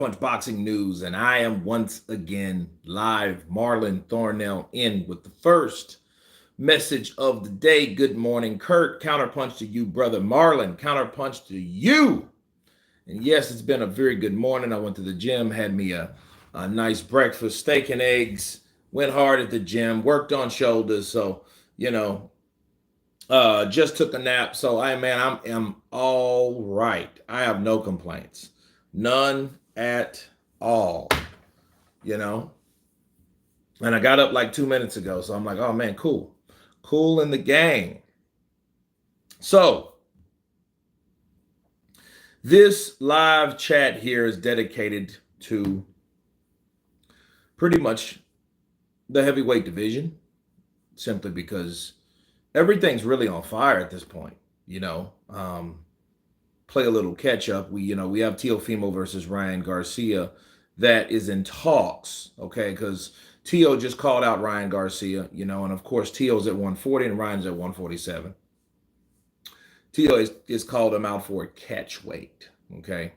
Punch Boxing News, and I am once again live. Marlon Thornell in with the first message of the day. Good morning, Kurt. Counterpunch to you, brother Marlon. Counterpunch to you. And yes, it's been a very good morning. I went to the gym, had me a nice breakfast, steak and eggs. Went hard at the gym, worked on shoulders. So you know, just took a nap. So I'm all right. I have no complaints, none at all. You know, and I got up like 2 minutes ago, so I'm like, oh man, cool, cool in the gang. So this live chat here is dedicated to pretty much the heavyweight division, simply because everything's really on fire at this point. You know, play a little catch up. We have Teofimo versus Ryan Garcia that is in talks. Okay, because Teo just called out Ryan Garcia. And of course Teo's at 140 and Ryan's at 147. Teo is called him out for a catch weight. Okay.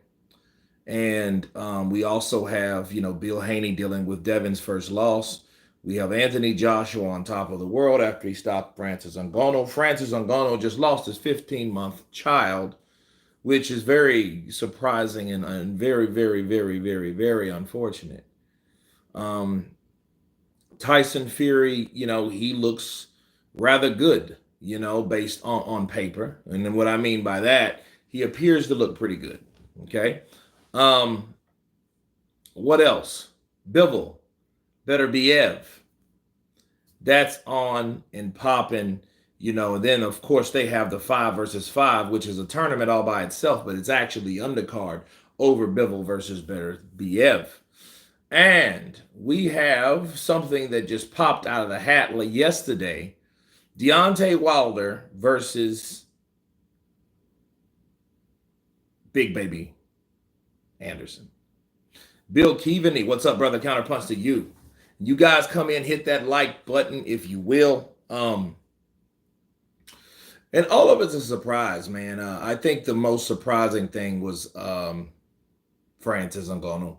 And we also have, Bill Haney dealing with Devin's first loss. We have Anthony Joshua on top of the world after he stopped Francis Ngannou. Francis Ngannou just lost his 15-month child, which is very surprising and very, very, very, very, very unfortunate. Um, Tyson Fury, he looks rather good, based on paper. And then what I mean by that, he appears to look pretty good. Okay. Um, what else? Bivol, Better Biev. That's on and popping, and then of course they have the 5 versus 5, which is a tournament all by itself, but it's actually undercard over Bivol versus Better Biev. And we have something that just popped out of the hat yesterday. Deontay Wilder versus Big Baby Anderson. Bill Keevaney, what's up, brother? Counterpunch to you. You guys come in, hit that like button if you will. And all of it's a surprise, man. I think the most surprising thing was Francis Ngannou,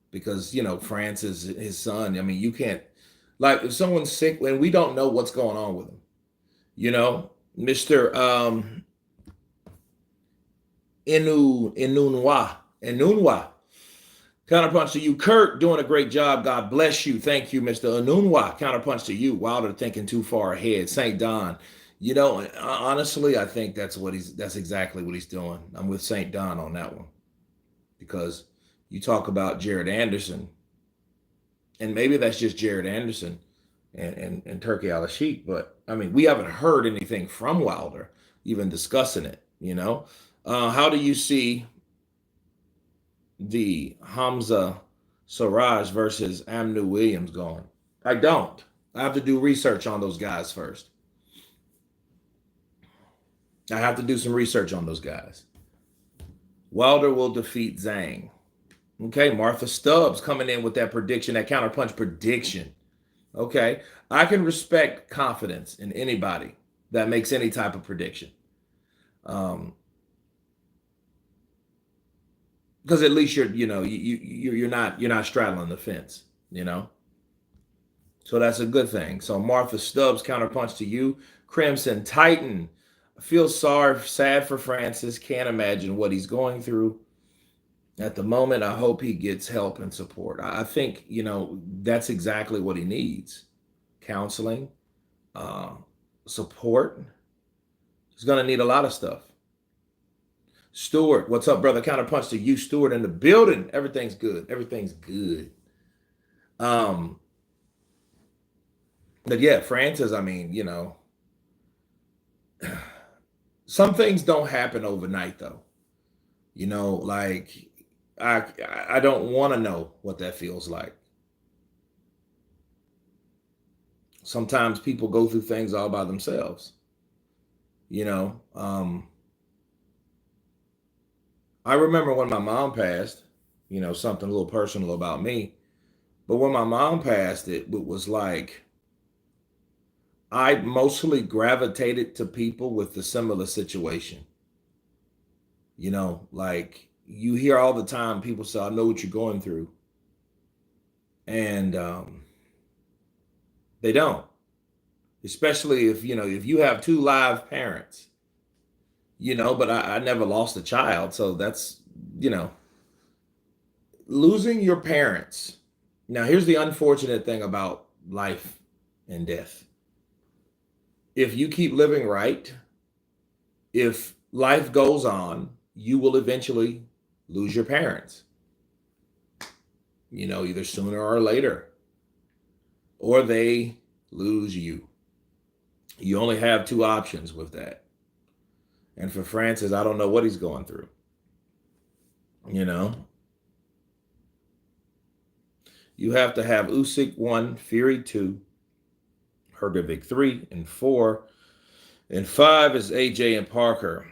because Francis, his son. I mean, you can't, like, if someone's sick and we don't know what's going on with him. Mister Inunwa. Counterpunch to you, Kurt, doing a great job. God bless you. Thank you, Mr. Anunwa. Counterpunch to you, Wilder thinking too far ahead. St. Don. Honestly, I think that's exactly what he's doing. I'm with St. Don on that one. Because you talk about Jared Anderson, and maybe that's just Jared Anderson and Turkey Al-Sheikh, but I mean, we haven't heard anything from Wilder even discussing it. How do you see the Hamza Siraj versus Amnu Williams going? I don't. I have to do research on those guys first. I have to do some research on those guys. Wilder will defeat Zhang. Okay, Martha Stubbs coming in with that prediction, that counterpunch prediction. Okay, I can respect confidence in anybody that makes any type of prediction. Because at least you're not straddling the fence, So that's a good thing. So Martha Stubbs, counterpunch to you. Crimson Titan, I feel sad for Francis. Can't imagine what he's going through at the moment. I hope he gets help and support. I think that's exactly what he needs: counseling, support. He's going to need a lot of stuff. Stewart, what's up, brother? Counterpunch to you, Stewart, in the building. Everything's good. Everything's good. But yeah, Francis, I mean, some things don't happen overnight, though. Like, I don't want to know what that feels like. Sometimes people go through things all by themselves. I remember when my mom passed, something a little personal about me. But when my mom passed, it was like I mostly gravitated to people with the similar situation. Like, you hear all the time people say, "I know what you're going through," and they don't. Especially if if you have two live parents, But I never lost a child, so that's you know losing your parents. Now, here's the unfortunate thing about life and death. If you keep living right, if life goes on, you will eventually lose your parents, either sooner or later, or they lose you. You only have two options with that. And for Francis, I don't know what he's going through. You know, you have to have Usyk 1, Fury 2, Hrgovic 3, and 4. And 5 is AJ and Parker.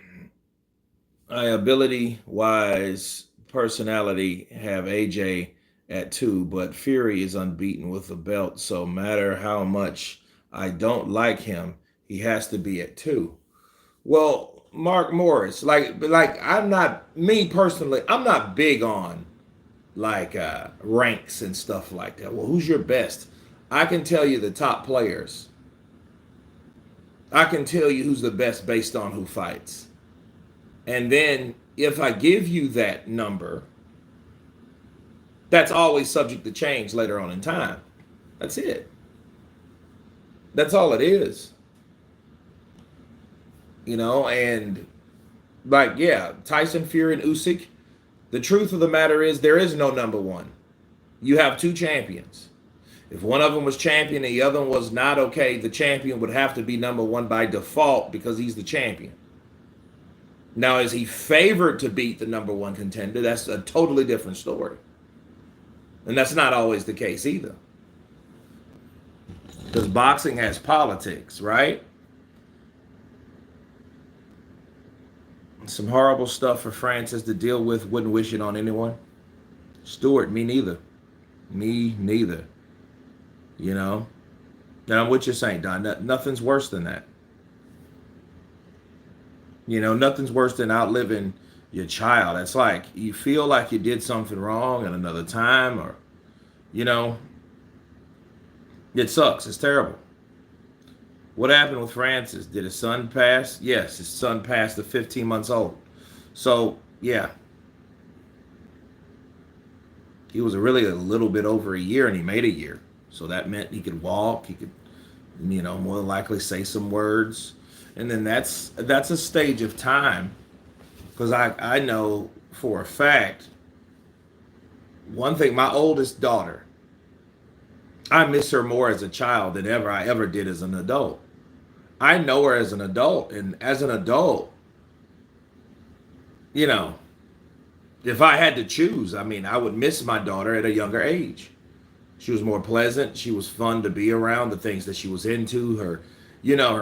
Ability wise, personality have AJ at 2, but Fury is unbeaten with the belt. So, matter how much I don't like him, he has to be at 2. Well, Mark Morris, like I'm not me personally. I'm not big on ranks and stuff like that. Well, who's your best? I can tell you the top players. I can tell you who's the best based on who fights. And then if I give you that number, that's always subject to change later on in time. That's it. That's all it is. And yeah, Tyson Fury and Usyk. The truth of the matter is there is no number one. You have two champions. If one of them was champion and the other one was not, okay, the champion would have to be number one by default because he's the champion. Now, is he favored to beat the number one contender? That's a totally different story. And that's not always the case either. Because boxing has politics, right? Some horrible stuff for Francis to deal with. Wouldn't wish it on anyone. Stewart, me neither. Me neither. Now I'm with you saying, Don. Nothing's worse than that. Nothing's worse than outliving your child. It's like you feel like you did something wrong at another time, or, it sucks. It's terrible. What happened with Francis? Did his son pass? Yes, his son passed at 15 months old. So, yeah. He was really a little bit over a year, and he made a year. So that meant he could walk. He could, more than likely say some words. And then that's a stage of time. Because I know for a fact, one thing, my oldest daughter, I miss her more as a child than I ever did as an adult. I know her as an adult, and as an adult, if I had to choose, I would miss my daughter at a younger age. She was more pleasant. She was fun to be around. The things that she was into, her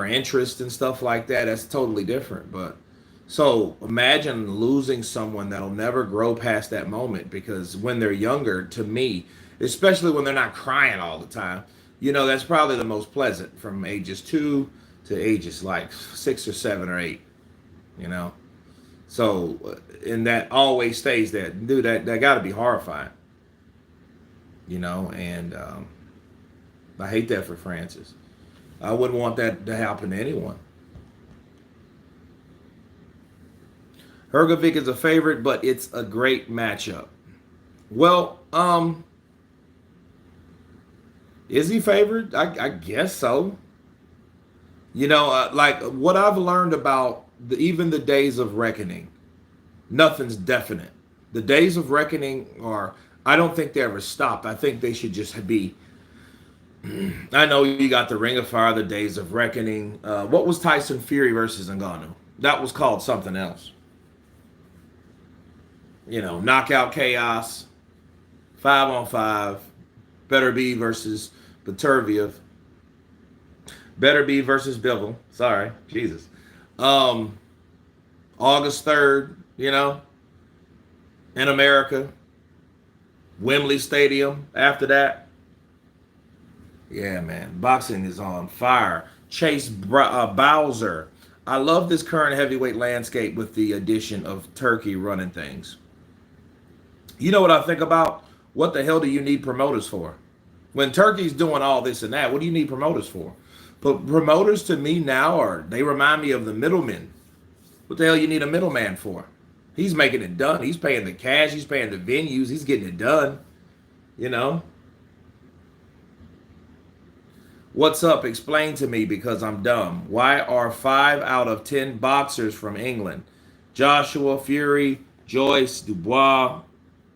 interests and stuff like that. That's totally different. But so imagine losing someone that'll never grow past that moment, because when they're younger, to me, especially when they're not crying all the time, that's probably the most pleasant from ages 2 to ages like 6 or 7 or 8, So, and that always stays there. Dude, that got to be horrifying, and I hate that for Francis. I wouldn't want that to happen to anyone. Hrgovic is a favorite, but it's a great matchup. Well, is he favored? I guess so. Like what I've learned about even the days of reckoning, nothing's definite. The days of reckoning I don't think they ever stop. I think they should just be. I know you got the Ring of Fire, the days of reckoning. What was Tyson Fury versus Ngannou? That was called something else. Knockout Chaos, 5-on-5, Better Be versus Baturviev. Better Be versus Bivol. Sorry, Jesus. August 3rd, in America. Wembley Stadium after that. Yeah, man. Boxing is on fire. Chase Bowser. I love this current heavyweight landscape with the addition of Turkey running things. You know what I think about? What the hell do you need promoters for? When Turkey's doing all this and that, what do you need promoters for? But promoters to me now are, they remind me of the middlemen. What the hell you need a middleman for? He's making it done. He's paying the cash. He's paying the venues. He's getting it done. You know? What's up? Explain to me because I'm dumb. Why are 5 out of 10 boxers from England? Joshua, Fury, Joyce, Dubois,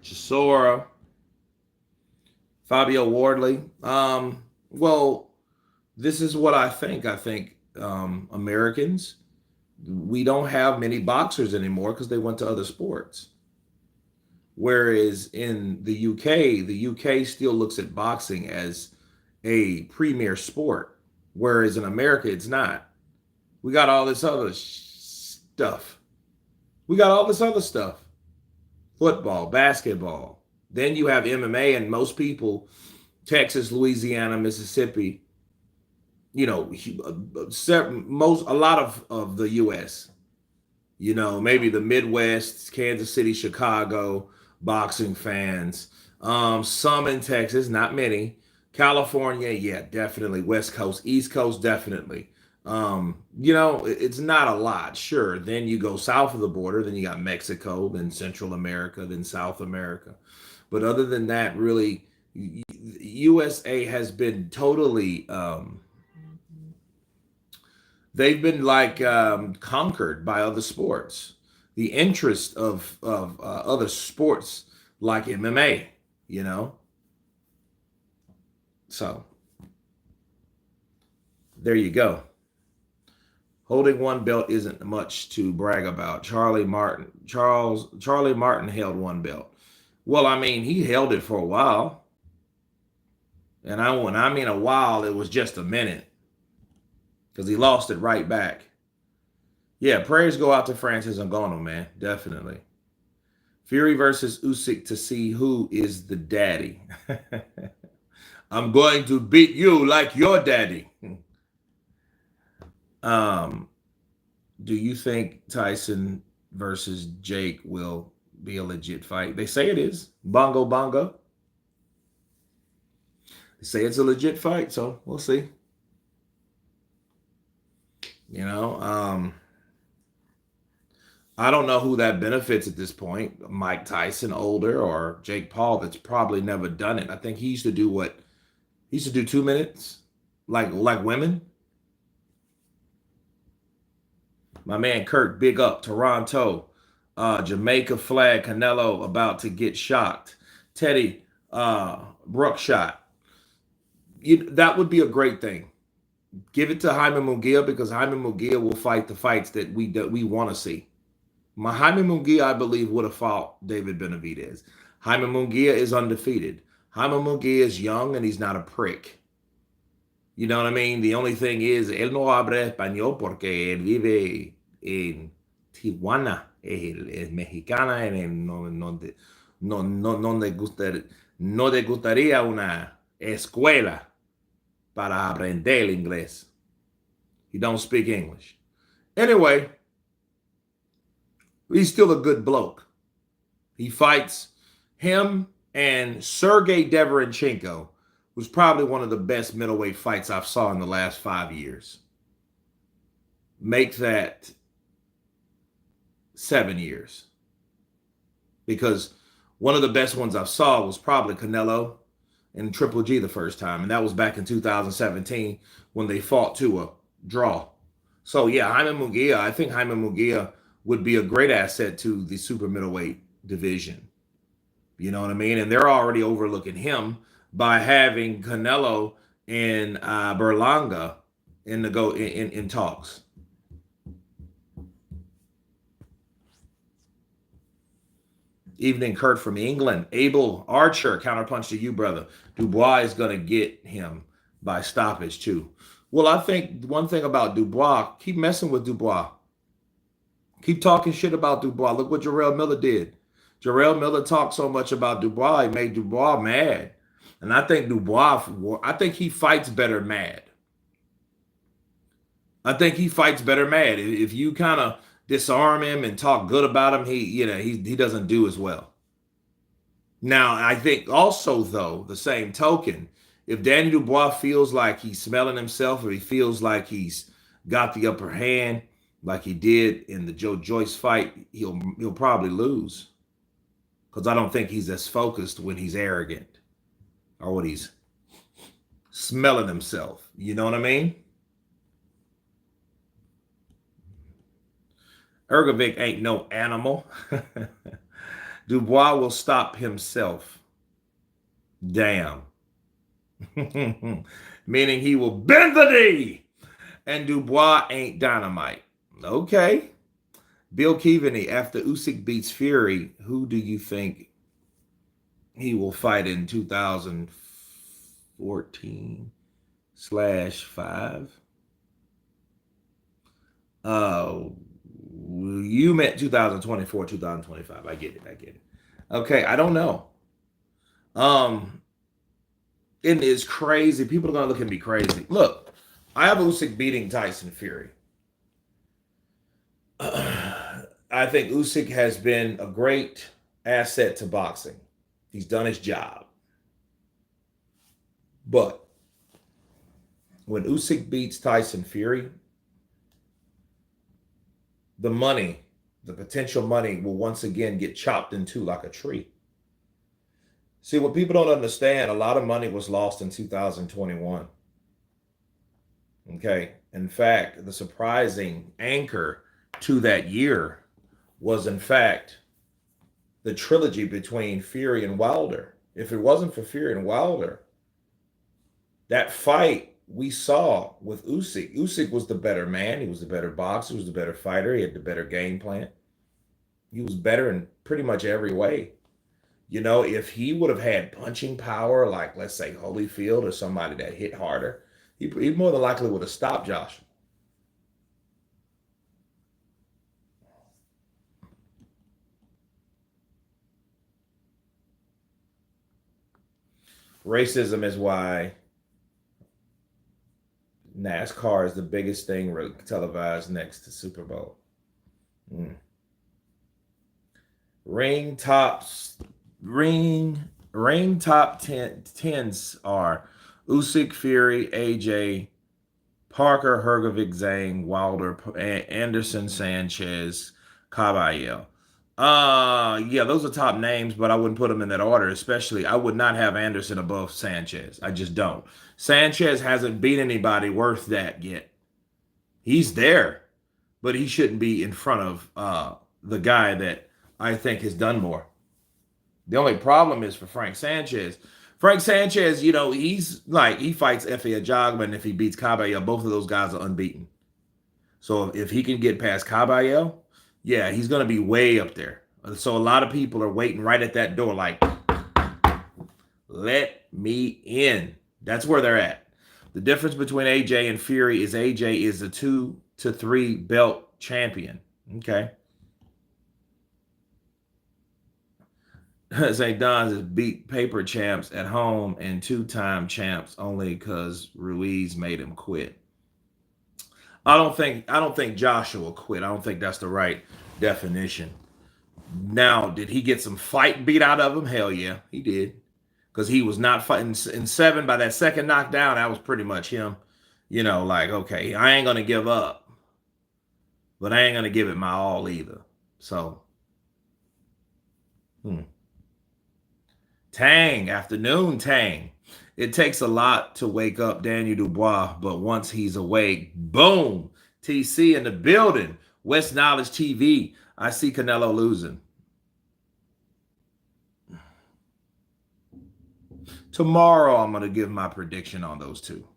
Chisora, Fabio Wardley. Well, this is what I think. I think Americans, we don't have many boxers anymore because they went to other sports. Whereas in the UK still looks at boxing as a premier sport, whereas in America it's not. We got all this other stuff. We got all this other stuff. Football, basketball. Then you have MMA, and most people, Texas, Louisiana, Mississippi, you know, a lot of the U.S. You know, maybe the Midwest, Kansas City, Chicago, boxing fans. Some in Texas, not many. California, yeah, definitely. West Coast, East Coast, definitely. You know, it's not a lot, sure. Then you go south of the border, then you got Mexico, then Central America, then South America. But other than that, really, USA has been totally they've been like conquered by other sports. The interest of other sports like MMA, you know. So there you go. Holding one belt isn't much to brag about. Charlie Martin held one belt. Well, I mean, he held it for a while, and when I mean a while, it was just a minute because he lost it right back. Yeah, prayers go out to Francis Ngannou, man, definitely. Fury versus Usyk to see who is the daddy. I'm going to beat you like your daddy. Um, do you think Tyson versus Jake will be a legit fight? They say it is. Bongo bongo. They say it's a legit fight, so we'll see. You know, I don't know who that benefits at this point. Mike Tyson, older, or Jake Paul, that's probably never done it. I think he used to do what he used to do 2 minutes, like women. My man Kurt, big up. Toronto, Jamaica flag, Canelo about to get shocked. Teddy, Brook shot. That would be a great thing. Give it to Jaime Munguia because Jaime Munguia will fight the fights that we want to see. Jaime Munguia, I believe, would have fought David Benavidez. Jaime Munguia is undefeated. Jaime Munguia is young and he's not a prick. You know what I mean? The only thing is, él no habla español porque él vive en Tijuana. Él es mexicana y no le gustaría una escuela para aprender el inglés. He don't speak English. Anyway, he's still a good bloke. He fights him and Sergey Deverenchenko was probably one of the best middleweight fights I've saw in the last 5 years. Make that 7 years. Because one of the best ones I've saw was probably Canelo and Triple G the first time. And that was back in 2017 when they fought to a draw. So yeah, Jaime Munguia, I think Jaime Munguia would be a great asset to the super middleweight division. You know what I mean? And they're already overlooking him by having Canelo and Berlanga in talks. Evening, Kurt from England. Abel Archer, counterpunch to you, brother. Dubois is going to get him by stoppage too. Well, I think one thing about Dubois, keep messing with Dubois. Keep talking shit about Dubois. Look what Jarrell Miller did. Jarrell Miller talked so much about Dubois, he made Dubois mad. And I think I think he fights better mad. I think he fights better mad. If you kind of disarm him and talk good about him, he doesn't do as well. Now, I think also, though, the same token, if Danny Dubois feels like he's smelling himself, or he feels like he's got the upper hand, like he did in the Joe Joyce fight, he'll probably lose because I don't think he's as focused when he's arrogant or when he's smelling himself. You know what I mean? Ergovic ain't no animal. Dubois will stop himself. Damn. Meaning he will bend the knee. And Dubois ain't dynamite. Okay. Bill Keaveney, after Usyk beats Fury, who do you think he will fight in 2014/5? You meant 2024, 2025. I get it. Okay, I don't know. Um, it is crazy. People are gonna look at me crazy. Look, I have Usyk beating Tyson Fury. I think Usyk has been a great asset to boxing. He's done his job. But when Usyk beats Tyson Fury, the money, the potential money, will once again get chopped in two like a tree. See, what people don't understand, a lot of money was lost in 2021. Okay. In fact, the surprising anchor to that year was, in fact, the trilogy between Fury and Wilder. If it wasn't for Fury and Wilder, that fight we saw with Usyk was the better man. He was the better boxer. He was the better fighter. He had the better game plan. He was better in pretty much every way. You know, if he would have had punching power, like let's say Holyfield or somebody that hit harder, he more than likely would have stopped Joshua. Racism is why NASCAR is the biggest thing televised next to Super Bowl. Mm. Ring tops, ring top tens are Usyk, Fury, AJ, Parker, Hergovic, Zhang, Wilder, Anderson, Sanchez, Caballero. Yeah, those are top names, but I wouldn't put them in that order. Especially, I would not have Anderson above Sanchez. I just don't. Sanchez hasn't beat anybody worth that yet. He's there, but he shouldn't be in front of the guy that I think has done more. The only problem is for Frank Sanchez. Frank Sanchez, you know, he's like he fights Efe Ajagba, if he beats Caballero, both of those guys are unbeaten. So if he can get past Caballero, yeah, he's going to be way up there. So a lot of people are waiting right at that door, like, let me in. That's where they're at. The difference between AJ and Fury is AJ is a 2 to 3 belt champion. Okay. St. Don's has beat paper champs at home and 2-time champs only because Ruiz made him quit. I don't think Joshua quit. I don't think that's the right definition. Now, did he get some fight beat out of him? Hell yeah, he did. Because he was not fighting in 7 by that second knockdown. That was pretty much him. You know, like, okay, I ain't gonna give up, but I ain't gonna give it my all either. So, Tang, afternoon Tang. It takes a lot to wake up Daniel Dubois, but once he's awake, boom, TC in the building. West Knowledge TV. I see Canelo losing. Tomorrow, I'm going to give my prediction on those two.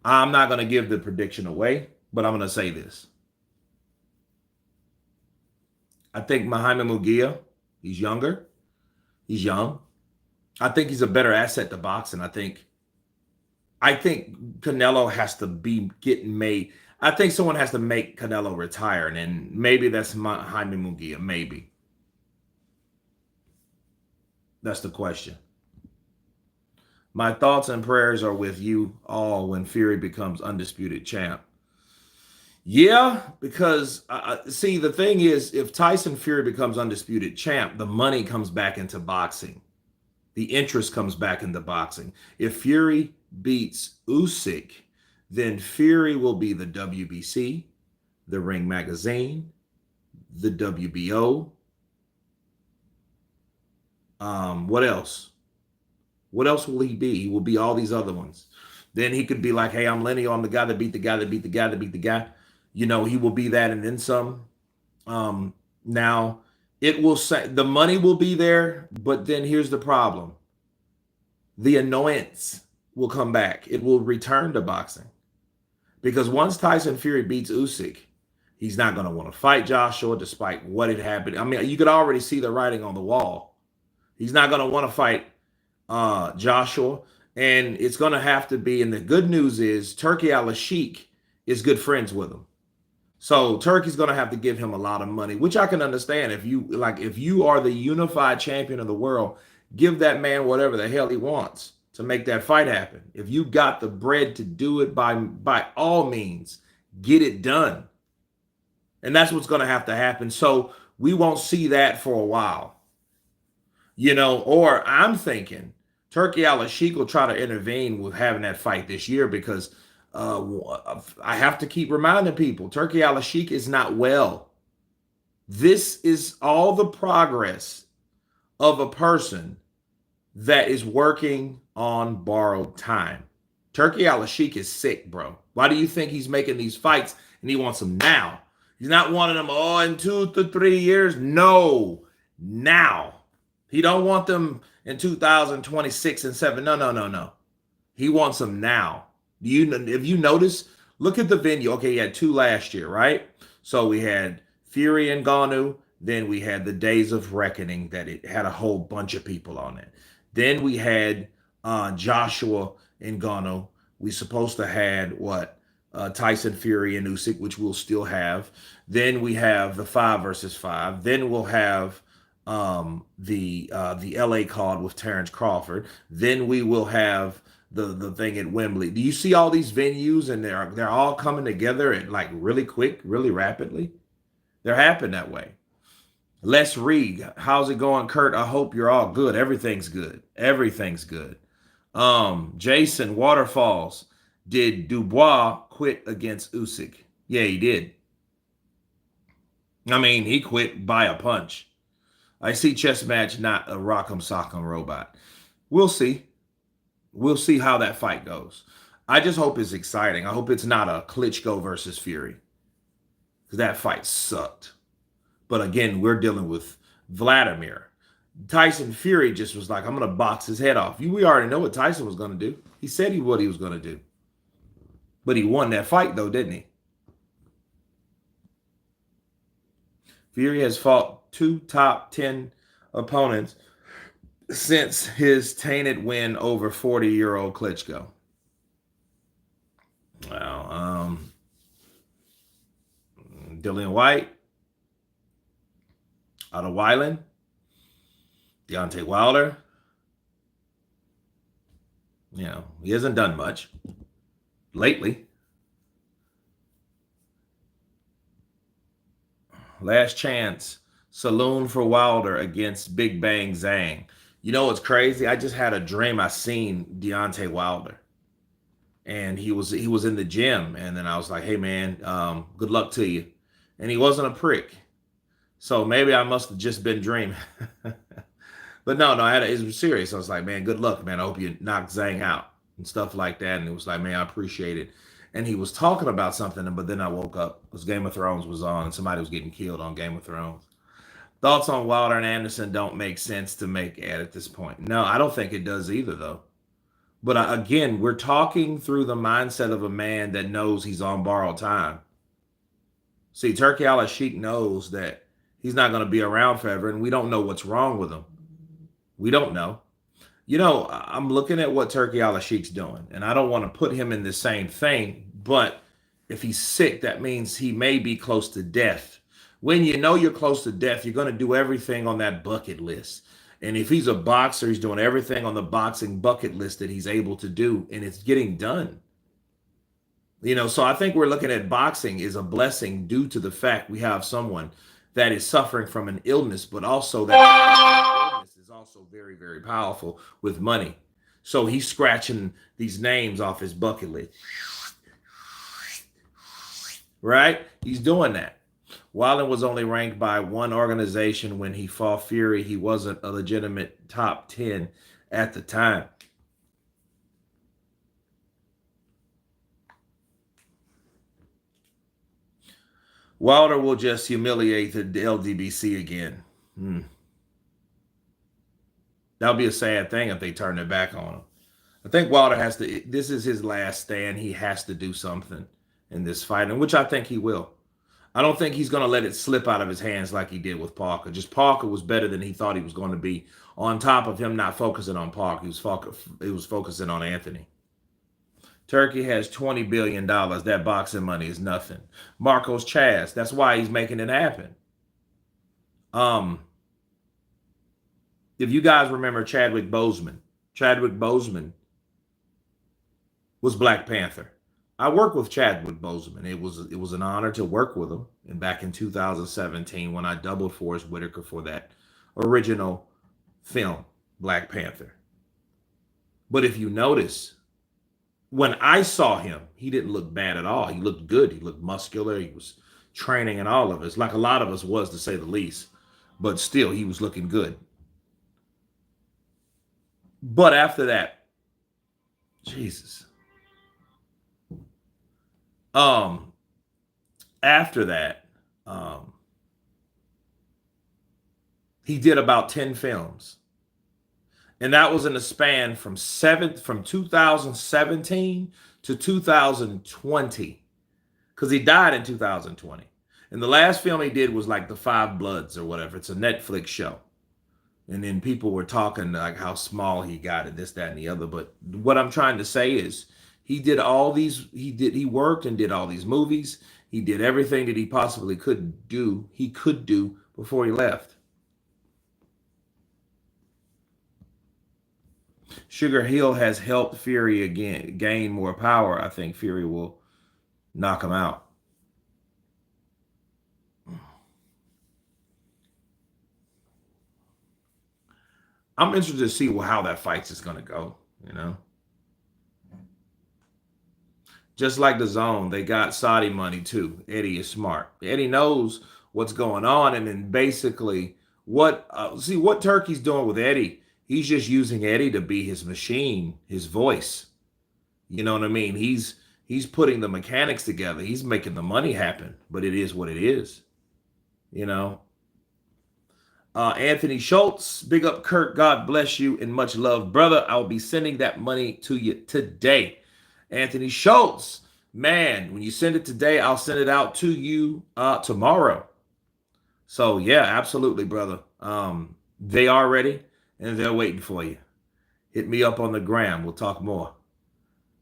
I'm not going to give the prediction away, but I'm going to say this. I think Muhammad Mugia, he's younger. He's young. I think he's a better asset to boxing. I think Canelo has to be getting made. I think someone has to make Canelo retire, and maybe that's Jaime Munguia. Maybe that's the question. My thoughts and prayers are with you all when Fury becomes undisputed champ. Yeah, because see, the thing is, if Tyson Fury becomes undisputed champ, the money comes back into boxing. The interest comes back into boxing. If Fury beats Usyk, then Fury will be the WBC, the Ring Magazine, the WBO. What else? What else will he be? He will be all these other ones. Then he could be like, hey, I'm Lenny. I'm the guy that beat the guy that beat the guy that beat the guy. You know, he will be that and then some. Now, it will say the money will be there, but then here's the problem: the annoyance will come back. It will return to boxing because once Tyson Fury beats Usyk, he's not going to want to fight Joshua, despite what had happened. I mean, you could already see the writing on the wall. He's not going to want to fight Joshua, and it's going to have to be. And the good news is Turkey Al-Sheikh is good friends with him. So Turkey's going to have to give him a lot of money, which I can understand. If you are the unified champion of the world, give that man whatever the hell he wants to make that fight happen. If you got the bread to do it, by all means, get it done. And that's what's going to have to happen. So we won't see that for a while. You know, or I'm thinking Turkey Al-Sheikh will try to intervene with having that fight this year because I have to keep reminding people Turkey Al-Sheikh is not well. This is all the progress of a person that is working on borrowed time. Turkey Al-Sheikh is sick, bro. Why do you think he's making these fights and he wants them now? He's not wanting them, in 2 to 3 years. No, now. He don't want them in 2026 and 7. No. He wants them now. If you notice, look at the venue. Okay, he had 2 last year, right? So we had Fury and Ngannou. Then we had the Days of Reckoning that it had a whole bunch of people on it. Then we had Joshua and Ngannou. We supposed to had what? Tyson Fury and Usyk, which we'll still have. Then we have the 5 versus 5. Then we'll have the LA card with Terrence Crawford. Then we will have the thing at Wembley. Do you see all these venues and they're all coming together and like really quick, really rapidly? They're happening that way. Les Reed, how's it going, Kurt? I hope you're all good. Everything's good. Everything's good. Jason Waterfalls, did Dubois quit against Usyk? Yeah, he did. I mean, he quit by a punch. I see chess match, not a rock'em sock'em robot. We'll see. We'll see how that fight goes. I just hope it's exciting. I hope it's not a Klitschko versus Fury, because that fight sucked. But again, we're dealing with Vladimir. Tyson Fury just was like, I'm going to box his head off. We already know what Tyson was going to do. He said what he was going to do. But he won that fight, though, didn't he? Fury has fought 2 top 10 opponents since his tainted win over 40-year-old Klitschko. Well, Dillian White, Otto Weiland, Deontay Wilder. You know, he hasn't done much lately. Last chance, Saloon for Wilder against Big Bang Zhang. You know what's crazy? I just had a dream. I seen Deontay Wilder, and he was in the gym, and then I was like, "Hey man, good luck to you." And he wasn't a prick, so maybe I must have just been dreaming. But no, it was serious. I was like, "Man, good luck, man. I hope you knock Zhang out and stuff like that." And it was like, "Man, I appreciate it." And he was talking about something, but then I woke up because Game of Thrones was on, and somebody was getting killed on Game of Thrones. Thoughts on Wilder and Anderson don't make sense to make at this point. No, I don't think it does either, though. But again, we're talking through the mindset of a man that knows he's on borrowed time. See, Turkey Al-Sheikh knows that he's not going to be around forever, and we don't know what's wrong with him. We don't know. You know, I'm looking at what Turkey Al-Sheikh's doing, and I don't want to put him in the same thing, but if he's sick, that means he may be close to death. When you know you're close to death, you're going to do everything on that bucket list. And if he's a boxer, he's doing everything on the boxing bucket list that he's able to do, and it's getting done. So I think we're looking at boxing is a blessing due to the fact we have someone that is suffering from an illness, but also that illness is also very, very powerful with money. So he's scratching these names off his bucket list, right? He's doing that. Wilder was only ranked by one organization when he fought Fury. He wasn't a legitimate top 10 at the time. Wilder will just humiliate the LDBC again. That'll be a sad thing if they turn their back on him. I think Wilder has to. This is his last stand. He has to do something in this fight, and which I think he will. I don't think he's going to let it slip out of his hands like he did with Parker. Just Parker was better than he thought he was going to be. On top of him not focusing on Parker, he was focusing on Anthony. Turkey has $20 billion. That boxing money is nothing. Marcos Chaz, that's why he's making it happen. If you guys remember Chadwick Boseman was Black Panther. I worked with Chadwick Boseman. It was an honor to work with him. And back in 2017, when I doubled Forrest Whitaker for that original film, Black Panther. But if you notice, when I saw him, he didn't look bad at all. He looked good. He looked muscular. He was training and all of us, like a lot of us was, to say the least. But still, he was looking good. But after that, Jesus. After that, he did about 10 films. And that was in the span from 2017 to 2020. Because he died in 2020. And the last film he did was like The Five Bloods or whatever. It's a Netflix show. And then people were talking like how small he got it, this, that, and the other. But what I'm trying to say is he worked and did all these movies. He did everything that he possibly could do before he left. Sugar Hill has helped Fury again gain more power. I think Fury will knock him out. I'm interested to see how that fight is going to go, Just like the Zone, they got Saudi money too. Eddie is smart. Eddie knows what's going on, and then basically what Turkey's doing with Eddie. He's just using Eddie to be his machine, his voice. You know what I mean? He's putting the mechanics together. He's making the money happen, but it is what it is. You know. Anthony Schultz, big up Kirk. God bless you and much love, brother. I'll be sending that money to you today. Anthony Schultz, man, when you send it today, I'll send it out to you tomorrow. So yeah, absolutely, brother. They are ready and they're waiting for you. Hit me up on the gram. We'll talk more.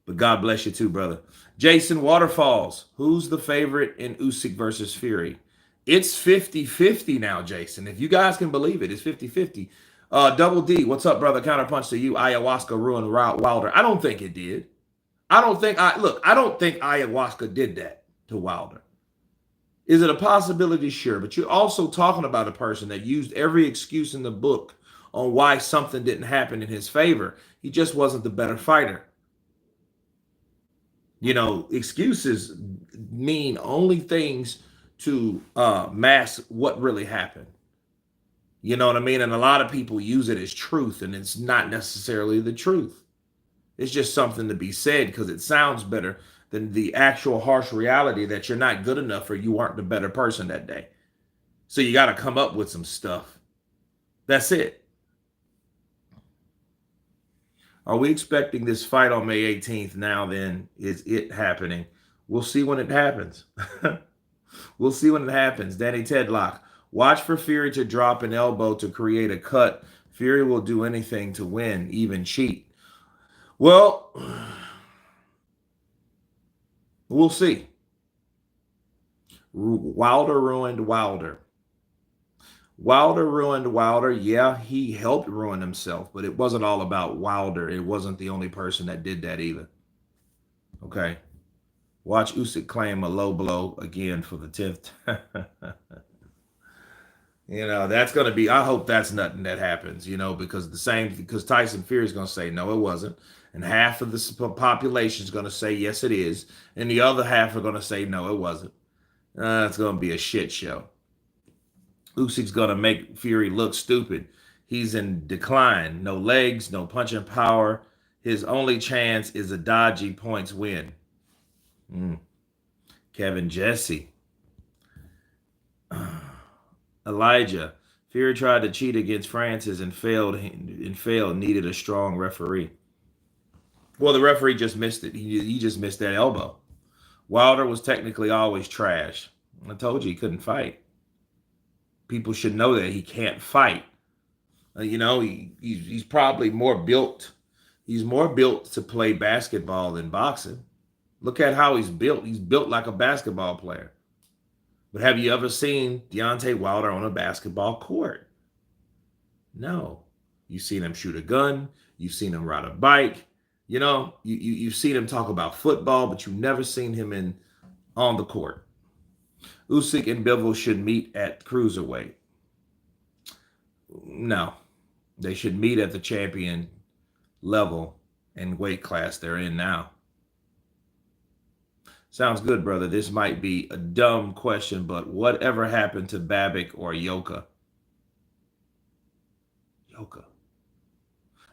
But God bless you too, brother. Jason Waterfalls, who's the favorite in Usyk versus Fury? It's 50-50 now, Jason. If you guys can believe it, it's 50-50. Double D, what's up, brother? Counterpunch to you. Ayahuasca ruined Wilder. I don't think it did. I don't think ayahuasca did that to Wilder. Is it a possibility? Sure. But you're also talking about a person that used every excuse in the book on why something didn't happen in his favor. He just wasn't the better fighter. Excuses mean only things to mask what really happened. You know what I mean? And a lot of people use it as truth, and it's not necessarily the truth. It's just something to be said because it sounds better than the actual harsh reality that you're not good enough or you aren't the better person that day. So you got to come up with some stuff. That's it. Are we expecting this fight on May 18th now then? Is it happening? We'll see when it happens. We'll see when it happens. Danny Tedlock. Watch for Fury to drop an elbow to create a cut. Fury will do anything to win, even cheat. Well, we'll see. Wilder ruined Wilder. Wilder ruined Wilder. Yeah, he helped ruin himself, but it wasn't all about Wilder. It wasn't the only person that did that either. Okay. Watch Usyk claim a low blow again for the 10th. That's going to be, I hope that's nothing that happens, because Tyson Fury is going to say, no, it wasn't. And half of the population is going to say, yes, it is. And the other half are going to say, no, it wasn't. It's going to be a shit show. Usyk's going to make Fury look stupid. He's in decline. No legs, no punching power. His only chance is a dodgy points win. Kevin Jesse. Elijah. Fury tried to cheat against Francis and failed. Needed a strong referee. Well, the referee just missed it. He just missed that elbow. Wilder was technically always trash. I told you he couldn't fight. People should know that he can't fight. He's probably more built. He's more built to play basketball than boxing. Look at how he's built. He's built like a basketball player. But have you ever seen Deontay Wilder on a basketball court? No. You've seen him shoot a gun. You've seen him ride a bike. You've seen him talk about football, but you've never seen him on the court. Usyk and Bivol should meet at cruiserweight. No. They should meet at the champion level and weight class they're in now. Sounds good, brother. This might be a dumb question, but whatever happened to Babik or Yoka? Yoka.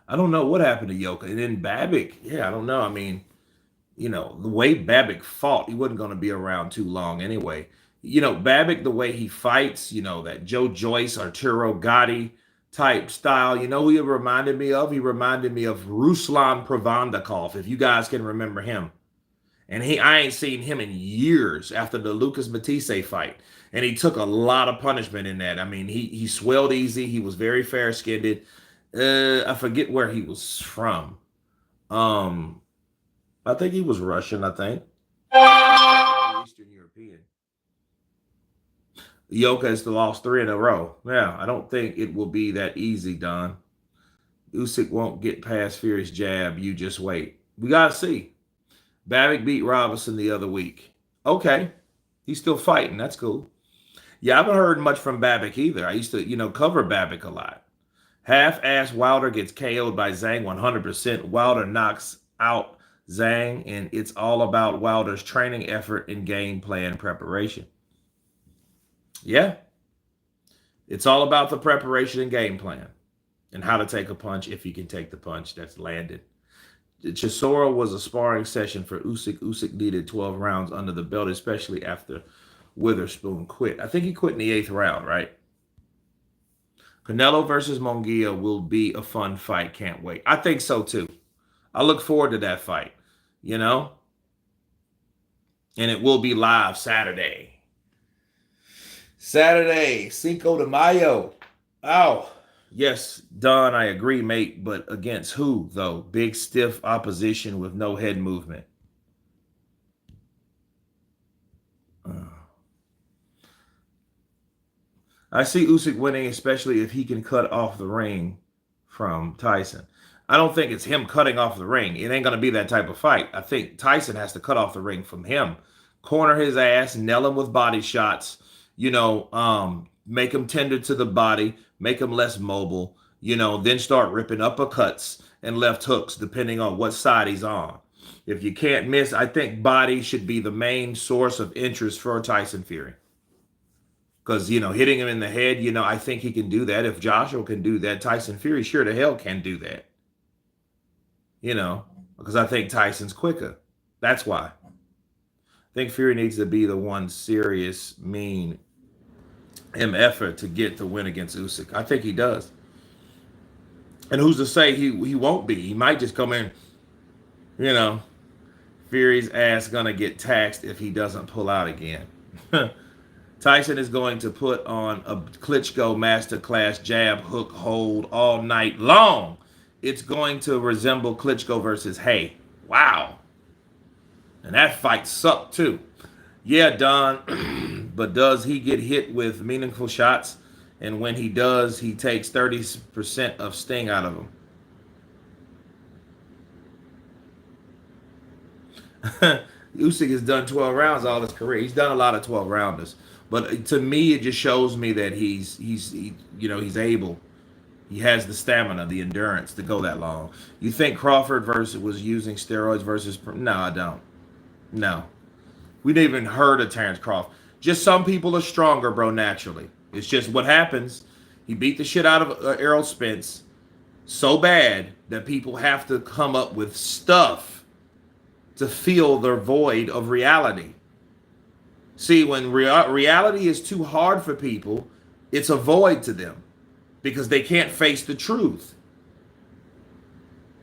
I don't know what happened to Yoka. And then Babik, I don't know. I mean, the way Babik fought, he wasn't going to be around too long anyway. Babik, the way he fights, that Joe Joyce, Arturo Gatti type style, who he reminded me of? He reminded me of Ruslan Pravandakov, if you guys can remember him. And I ain't seen him in years after the Lucas Matisse fight. And he took a lot of punishment in that. I mean, he swelled easy. He was very fair-skinned. I forget where he was from. I think he was Russian, I think. Eastern European. Yoka has lost 3 in a row. Yeah, I don't think it will be that easy, Don. Usyk won't get past Fury's jab. You just wait. We got to see. Babik beat Robinson the other week. Okay. He's still fighting. That's cool. Yeah, I haven't heard much from Babik either. I used to, cover Babik a lot. Half-ass Wilder gets KO'd by Zhang 100%. Wilder knocks out Zhang, and it's all about Wilder's training effort and game plan preparation. Yeah. It's all about the preparation and game plan and how to take a punch if he can take the punch that's landed. Chisora was a sparring session for Usyk. Usyk needed 12 rounds under the belt, especially after Witherspoon quit. I think he quit in the 8th round, right? Canelo versus Munguia will be a fun fight. Can't wait. I think so, too. I look forward to that fight, And it will be live Saturday. Cinco de Mayo. Oh, yes, Don, I agree, mate. But against who, though? Big, stiff opposition with no head movement. I see Usyk winning, especially if he can cut off the ring from Tyson. I don't think it's him cutting off the ring. It ain't going to be that type of fight. I think Tyson has to cut off the ring from him. Corner his ass, nail him with body shots, make him tender to the body, make him less mobile, then start ripping uppercuts and left hooks, depending on what side he's on. If you can't miss, I think body should be the main source of interest for Tyson Fury. Because, hitting him in the head, I think he can do that. If Joshua can do that, Tyson Fury sure to hell can do that. Because I think Tyson's quicker. That's why. I think Fury needs to be the one serious, mean effort to get the win against Usyk. I think he does. And who's to say he won't be? He might just come in, Fury's ass gonna get taxed if he doesn't pull out again. Tyson is going to put on a Klitschko masterclass jab, hook, hold all night long. It's going to resemble Klitschko versus Hay. Wow. And that fight sucked too. Yeah, Don, but does he get hit with meaningful shots? And when he does, he takes 30% of sting out of him. Usyk has done 12 rounds all his career. He's done a lot of 12 rounders. But to me, it just shows me that he's able. He has the stamina, the endurance to go that long. You think Crawford versus was using steroids versus? No, I don't. No, we didn't even heard of Terrence Crawford. Just some people are stronger, bro. Naturally, it's just what happens. He beat the shit out of Errol Spence so bad that people have to come up with stuff to fill their void of reality. See, when reality is too hard for people, it's a void to them because they can't face the truth.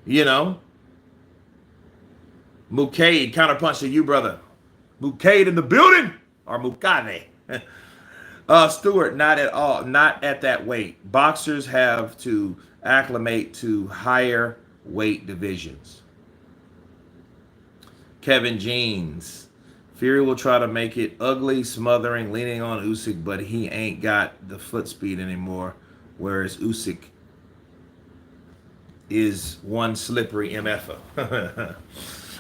You know, Mukade, counterpunch to you, brother. Mukade in the building or Mukade. Stewart, not at all, not at that weight. Boxers have to acclimate to higher weight divisions. Kevin Jeans. Fury will try to make it ugly, smothering, leaning on Usyk, but he ain't got the foot speed anymore. Whereas Usyk is one slippery MFer.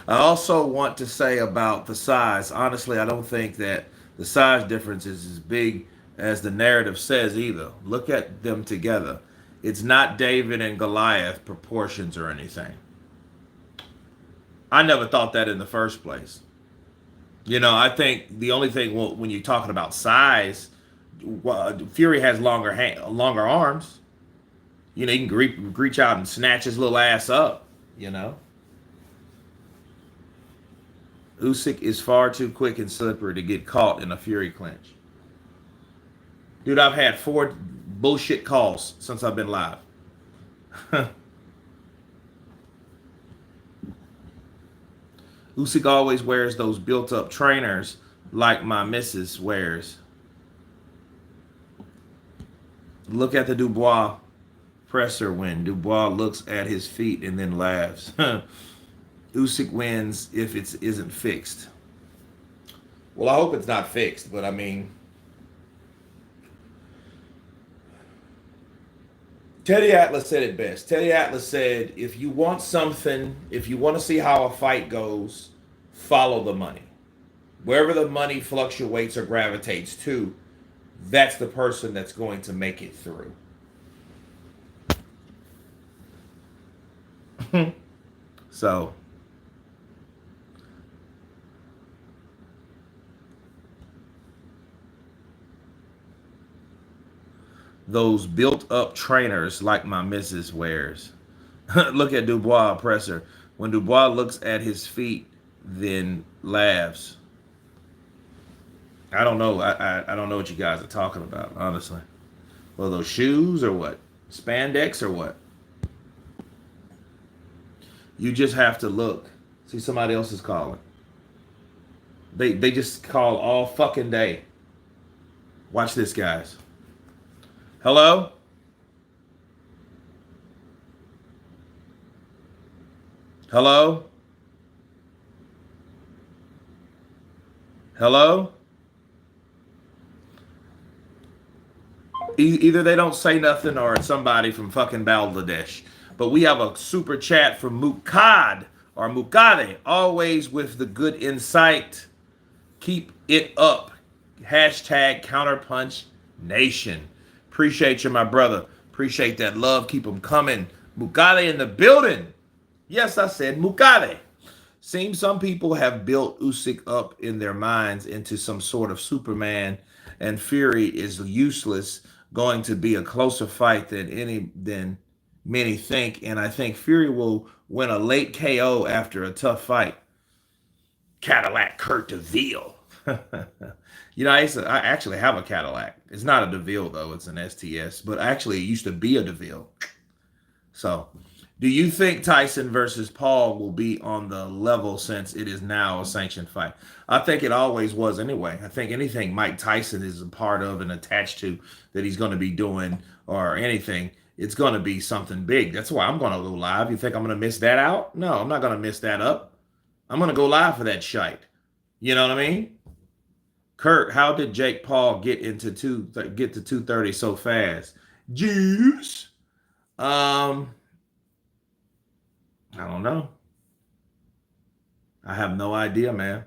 I also want to say about the size. Honestly, I don't think that the size difference is as big as the narrative says either. Look at them together. It's not David and Goliath proportions or anything. I never thought that in the first place. I think the only thing when you're talking about size, Fury has longer arms. He can reach out and snatch his little ass up. Usyk is far too quick and slippery to get caught in a Fury clinch. Dude, I've had 4 bullshit calls since I've been live. Usyk always wears those built-up trainers like my missus wears. Look at the Dubois presser when Dubois looks at his feet and then laughs. Usyk wins if it isn't fixed. Well, I hope it's not fixed, but I mean, Teddy Atlas said it best. Teddy Atlas said, if you want something, if you want to see how a fight goes, follow the money. Wherever the money fluctuates or gravitates to, that's the person that's going to make it through. So, those built-up trainers like my missus wears. Look at Dubois presser. When Dubois looks at his feet, then laughs. I don't know. I don't know what you guys are talking about, honestly. Well, those shoes or what? Spandex or what? You just have to look. See, somebody else is calling. They just call all fucking day. Watch this, guys. Hello? Hello? Hello? Either they don't say nothing or it's somebody from fucking Bangladesh. But we have a super chat from Mukad or Mukade, always with the good insight. Keep it up. Hashtag Counterpunch Nation. Appreciate you, my brother. Appreciate that love. Keep them coming. Mukade in the building. Yes, I said Mukade. Seems some people have built Usyk up in their minds into some sort of Superman, and Fury is useless, going to be a closer fight than many think. And I think Fury will win a late KO after a tough fight. Cadillac Kurt DeVille. I actually have a Cadillac. It's not a DeVille though; it's an STS. But actually, it used to be a DeVille. So, do you think Tyson versus Paul will be on the level since it is now a sanctioned fight? I think it always was anyway. I think anything Mike Tyson is a part of and attached to that he's going to be doing or anything, it's going to be something big. That's why I'm going to go live. You think I'm going to miss that out? No, I'm not going to miss that up. I'm going to go live for that shite. You know what I mean? Kurt, how did Jake Paul get to 230 so fast? Juice. I don't know. I have no idea, man.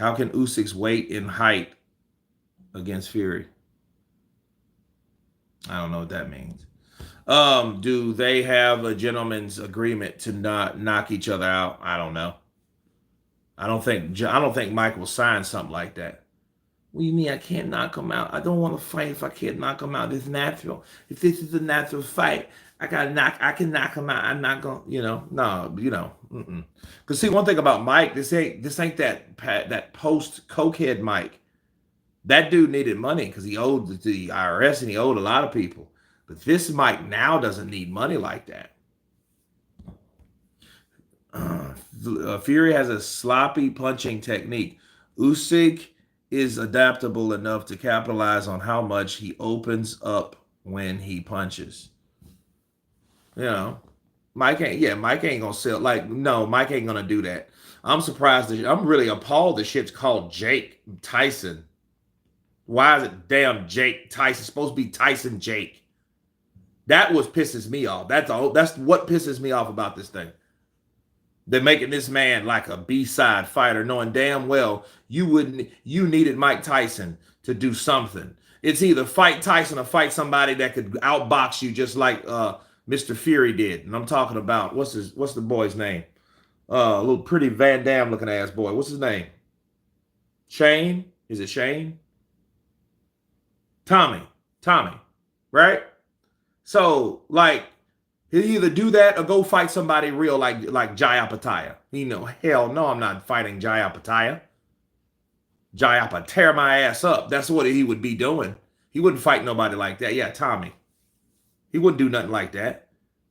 How can Usyk's weight and height against Fury? I don't know what that means. Do they have a gentleman's agreement to not knock each other out? I don't know. I don't think Mike will sign something like that. What do you mean I can't knock him out? I don't want to fight if I can't knock him out. It's natural. If this is a natural fight, I can knock him out. I'm not gonna, no, Cause see, one thing about Mike, this ain't that post cokehead Mike. That dude needed money because he owed the IRS and he owed a lot of people. But this Mike now doesn't need money like that. Fury has a sloppy punching technique. Usyk is adaptable enough to capitalize on how much he opens up when he punches. You know, Mike ain't gonna sell. Like, no, Mike ain't gonna do that. I'm surprised. I'm really appalled the shit's called Jake Tyson. Why is it damn Jake Tyson? It's supposed to be Tyson Jake. That was pisses me off. That's all. That's what pisses me off about this thing. They're making this man like a B-side fighter, knowing damn well you needed Mike Tyson to do something. It's either fight Tyson or fight somebody that could outbox you just like Mr. Fury did. And I'm talking about what's the boy's name? A little pretty Van Damme looking ass boy. What's his name? Shane? Is it Shane? Tommy, right? So like he'll either do that or go fight somebody real like Jai Apataya. Hell no, I'm not fighting Jai Apataya. Jai Apa tear my ass up. That's what he would be doing. He wouldn't fight nobody like that. Yeah, Tommy. He wouldn't do nothing like that.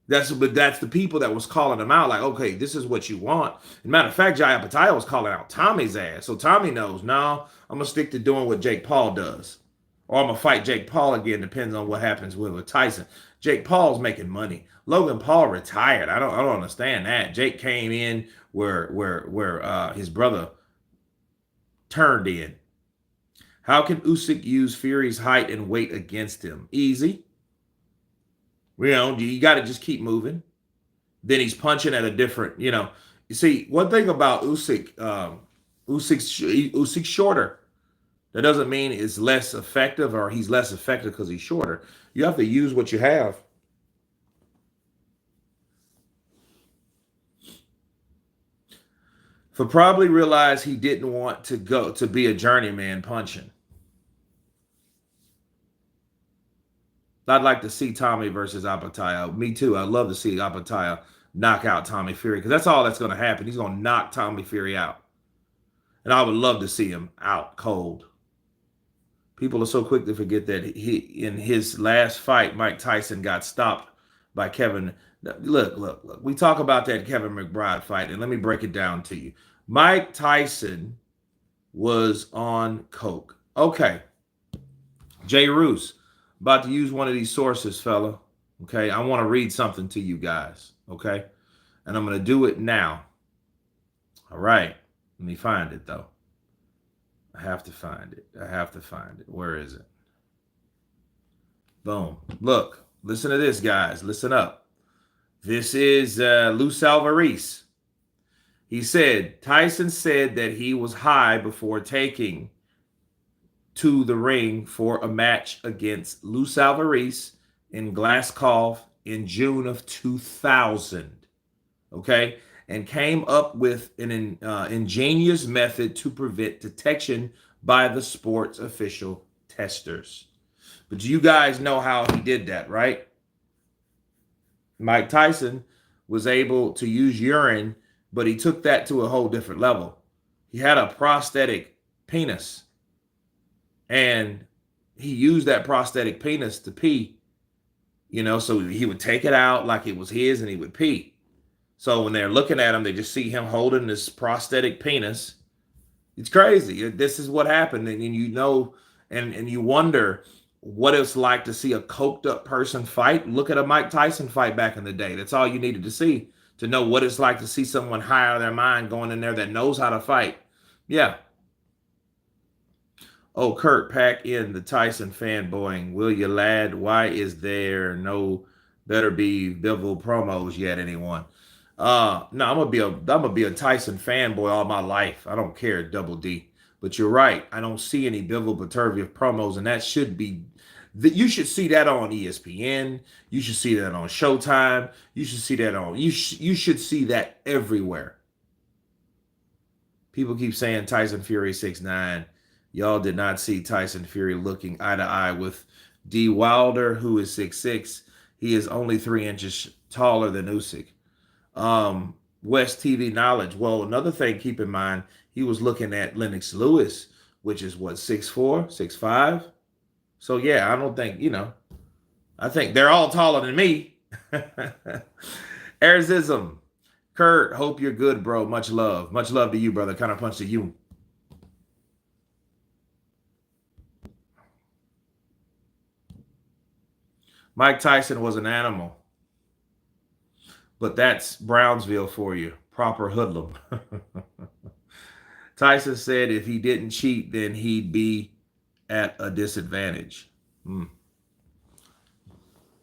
That's the people that was calling him out. Like, okay, this is what you want. As a matter of fact, Jai Apataya was calling out Tommy's ass. So Tommy knows, no, I'm gonna stick to doing what Jake Paul does. Or I'm gonna fight Jake Paul again, depends on what happens with Tyson. Jake Paul's making money. Logan Paul retired. I don't understand that. Jake came in where his brother turned in. How can Usyk use Fury's height and weight against him? Easy. You got to just keep moving. Then he's punching at a different, You see, one thing about Usyk, Usyk's shorter. That doesn't mean it's less effective or he's less effective because he's shorter. You have to use what you have. For probably realized he didn't want to go to be a journeyman punching. I'd like to see Tommy versus Apataya. Me too. I'd love to see Apataya knock out Tommy Fury because that's all that's going to happen. He's going to knock Tommy Fury out. And I would love to see him out cold. People are so quick to forget that in his last fight, Mike Tyson got stopped by Kevin. Look. We talk about that Kevin McBride fight, and let me break it down to you. Mike Tyson was on coke. Okay. Jay Roos, about to use one of these sources, fella. Okay, I want to read something to you guys. Okay, and I'm going to do it now. All right. Let me find it, though. I have to find it. Where is it? Boom. Look, listen to this, guys. Listen up. This is Luis Alvarez. He said, Tyson said that he was high before taking to the ring for a match against Luis Alvarez in Glasgow in June of 2000. Okay? And came up with an ingenious method to prevent detection by the sport's official testers. But you guys know how he did that, right? Mike Tyson was able to use urine, but he took that to a whole different level. He had a prosthetic penis, and he used that prosthetic penis to pee, so he would take it out like it was his and he would pee. So when they're looking at him, they just see him holding this prosthetic penis. It's crazy. This is what happened. And and you wonder what it's like to see a coked up person fight. Look at a Mike Tyson fight back in the day. That's all you needed to see to know what it's like to see someone high out of their mind going in there that knows how to fight. Yeah. Oh, Kurt, pack in the Tyson fanboying. Will you, lad? Why is there no better be Bivol promos yet, anyone? No, I'm gonna be a Tyson fanboy all my life. I don't care, Double D. But you're right. I don't see any Bivol Beterbiev promos, and that should be that you should see that on ESPN. You should see that on Showtime. You should see that on you should see that everywhere. People keep saying Tyson Fury 6'9". Y'all did not see Tyson Fury looking eye to eye with D. Wilder, who is 6'6". He is only 3 inches taller than Usyk. West TV knowledge. Well, another thing, keep in mind, he was looking at Lennox Lewis, which is what, 6'4", 6'5". So yeah, I don't think, I think they're all taller than me. Arizism. Kurt, hope you're good, bro. Much love. Much love to you, brother. Counterpunch to you. Mike Tyson was an animal. But that's Brownsville for you. Proper hoodlum. Tyson said if he didn't cheat, then he'd be at a disadvantage.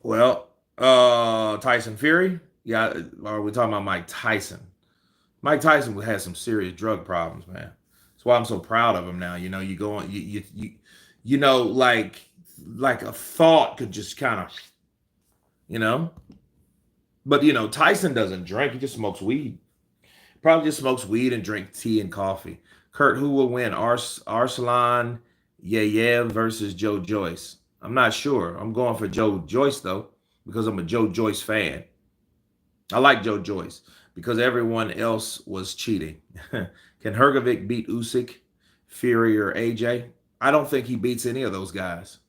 Well, Tyson Fury? Yeah, are we talking about Mike Tyson? Mike Tyson had some serious drug problems, man. That's why I'm so proud of him now. You go on, like a thought could just kind of, you know. But Tyson doesn't drink; he just smokes weed. Probably just smokes weed and drink tea and coffee. Kurt, who will win? Arslan Yayev versus Joe Joyce. I'm not sure. I'm going for Joe Joyce though, because I'm a Joe Joyce fan. I like Joe Joyce because everyone else was cheating. Can Hrgovic beat Usyk, Fury, or AJ? I don't think he beats any of those guys.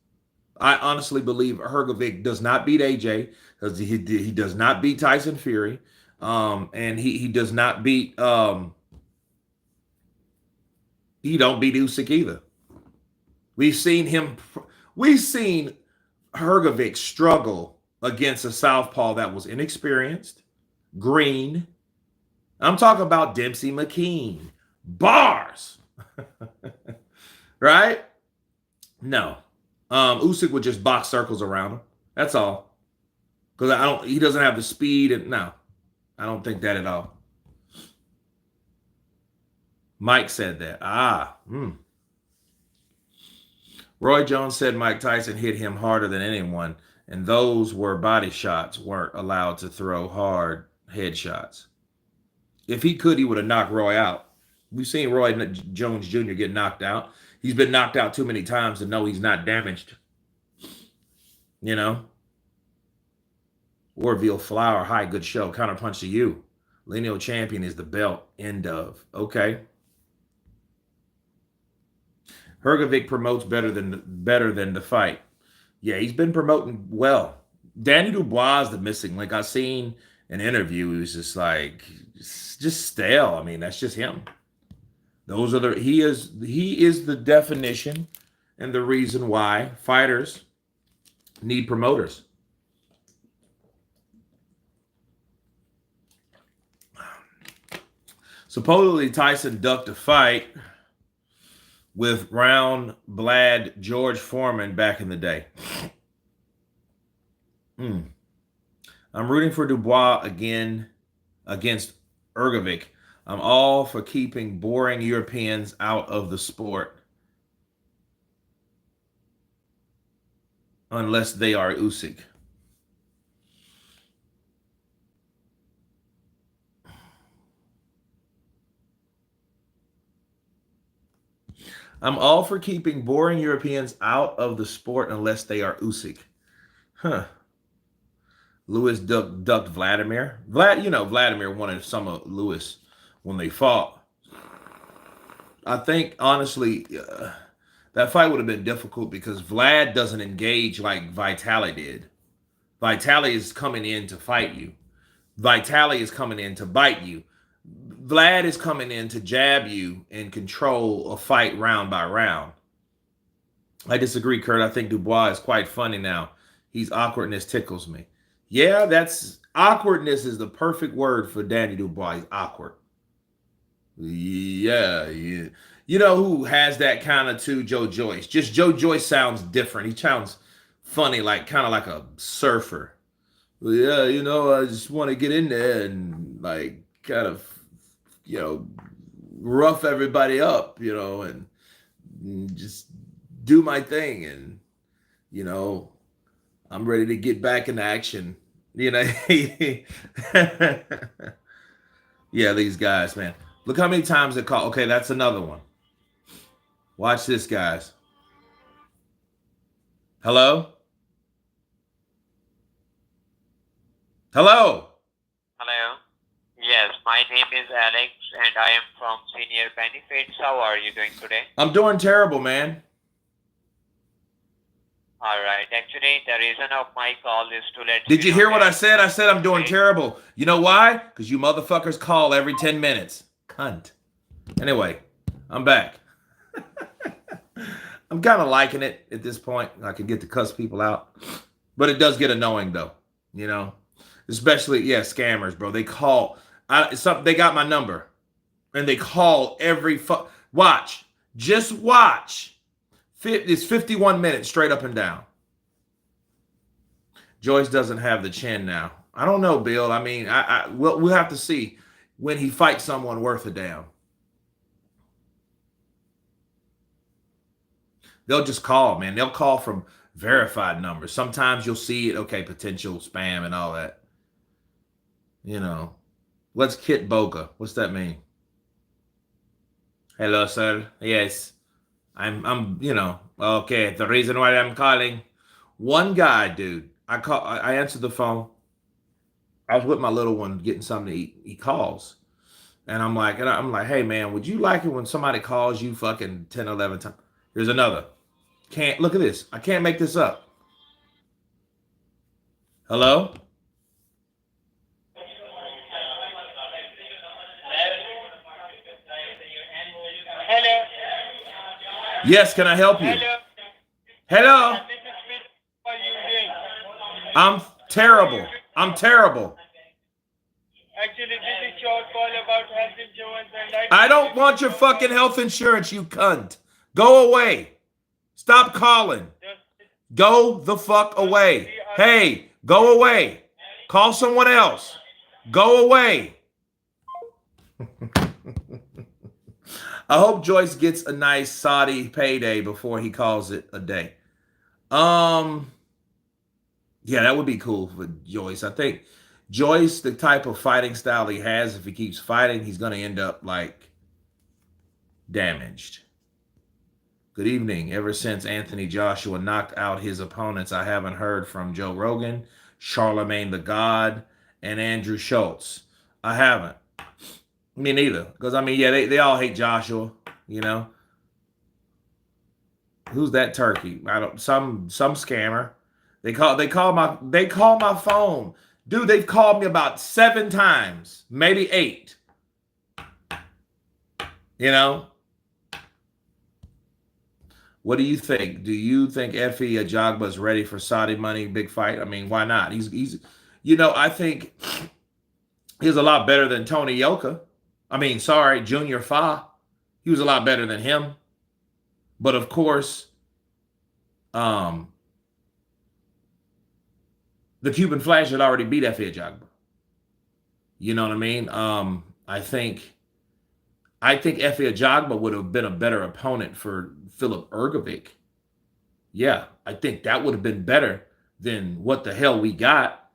I honestly believe Hrgovic does not beat AJ because he does not beat Tyson Fury, and he does not beat he don't beat Usyk either. We've seen Hrgovic struggle against a southpaw that was inexperienced, green. I'm talking about Dempsey McKean. Bars. Right? No. Usyk would just box circles around him. That's all. Because he doesn't have the speed and no. I don't think that at all. Mike said that. Roy Jones said Mike Tyson hit him harder than anyone, and those were body shots, weren't allowed to throw hard headshots. If he could, he would have knocked Roy out. We've seen Roy Jones Jr. get knocked out. He's been knocked out too many times to know he's not damaged. Orville Flower, hi, good show. Counterpunch to you. Lineal champion is the belt. End of. Okay. Hrgovic promotes better than the fight. Yeah, he's been promoting well. Danny Dubois is the missing link. I seen an interview. He was just like, just stale. I mean, that's just him. He is the definition and the reason why fighters need promoters. Supposedly Tyson ducked a fight with Round Blad George Foreman back in the day. I'm rooting for Dubois again against Hrgovic. I'm all for keeping boring Europeans out of the sport. Unless they are Usyk. I'm all for keeping boring Europeans out of the sport unless they are Usyk. Huh. Lewis ducked Vladimir. Vladimir wanted some of Lewis when they fought. I think, honestly, that fight would have been difficult because Vlad doesn't engage like Vitali did. Vitali is coming in to fight you. Vitali is coming in to bite you. Vlad is coming in to jab you and control a fight round by round. I disagree, Kurt. I think Dubois is quite funny now. He's awkwardness tickles me. Yeah, that's awkwardness is the perfect word for Danny Dubois. He's awkward. Yeah. You know who has that kind of too? Joe Joyce. Just Joe Joyce sounds different. He sounds funny, like kind of like a surfer. Yeah, I just want to get in there and like kind of, rough everybody up, and just do my thing, and you know, I'm ready to get back in action. You know, yeah, these guys, man. Look how many times they call. Okay, that's another one. Watch this, guys. Hello? Hello? Hello. Yes, my name is Alex and I am from Senior Benefits. How are you doing today? I'm doing terrible, man. All right. Actually, the reason of my call is to let Did you you know hear what I that said? I said I'm doing today. terrible. You know why? Because you motherfuckers call every 10 minutes. Cunt. Anyway, I'm back. I'm kind of liking it at this point. I can get to cuss people out. But it does get annoying, though. You know? Especially, yeah, scammers, bro. They call. They got my number. And they call every watch. Just watch. It's 51 minutes straight up and down. Joyce doesn't have the chin now. I don't know, Bill. I mean, we'll have to see when he fights someone worth a damn. They'll just call, man. They'll call from verified numbers. Sometimes you'll see it, okay, potential spam and all that. You know, let's Kit Boca. What's that mean? Hello, sir. Yes, okay. The reason why I'm calling, one guy, dude. I answered the phone. I was with my little one getting something to eat. He calls. And I'm like, hey man, would you like it when somebody calls you fucking 10, 11 times? Here's another. Can't look at this. I can't make this up. Hello? Hello. Yes, can I help you? Hello. Hello? This is Smith. How are you doing? I'm terrible. I'm terrible. Actually, this is short call about health insurance and life I don't insurance. want your fucking health insurance, you cunt. Go away. Stop calling. Just Go the fuck away. we are Hey, go away. Call someone else. Go away. I hope Joyce gets a nice Saudi payday before he calls it a day. Um, yeah, that would be cool for Joyce. I think Joyce, the type of fighting style he has, if he keeps fighting, he's going to end up like damaged. Good evening. Ever since Anthony Joshua knocked out his opponents, I haven't heard from Joe Rogan, Charlemagne the God, and Andrew Schultz. I haven't. Me neither. Because I mean, yeah, they all hate Joshua. You know, who's that turkey? I don't. Some scammer. They call my phone, dude. They've called me about 7 times, maybe 8. You know, what do you think? Do you think Effie Ajagba is ready for Saudi money big fight? I mean, why not? I think he's a lot better than Tony Yoka. I mean, sorry, Junior Fa. He was a lot better than him. But of course, um, the Cuban Flash had already beat Effie Ajagba. You know what I mean? I think Effie Ajagba would have been a better opponent for Philip Ergovic. Yeah, I think that would have been better than what the hell we got.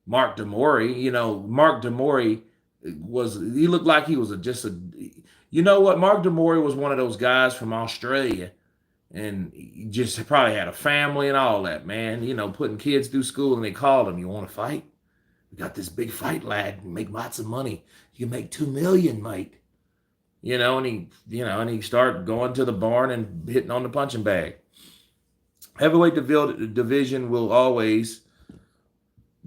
Mark Demori, Mark Demori he looked like he was you know what? Mark Demori was one of those guys from Australia, and he just probably had a family and all that, man. Putting kids through school, and they called him, "You want to fight? We got this big fight, lad. You make lots of money. You can make 2 million, mate." And he started going to the barn and hitting on the punching bag. Heavyweight division will always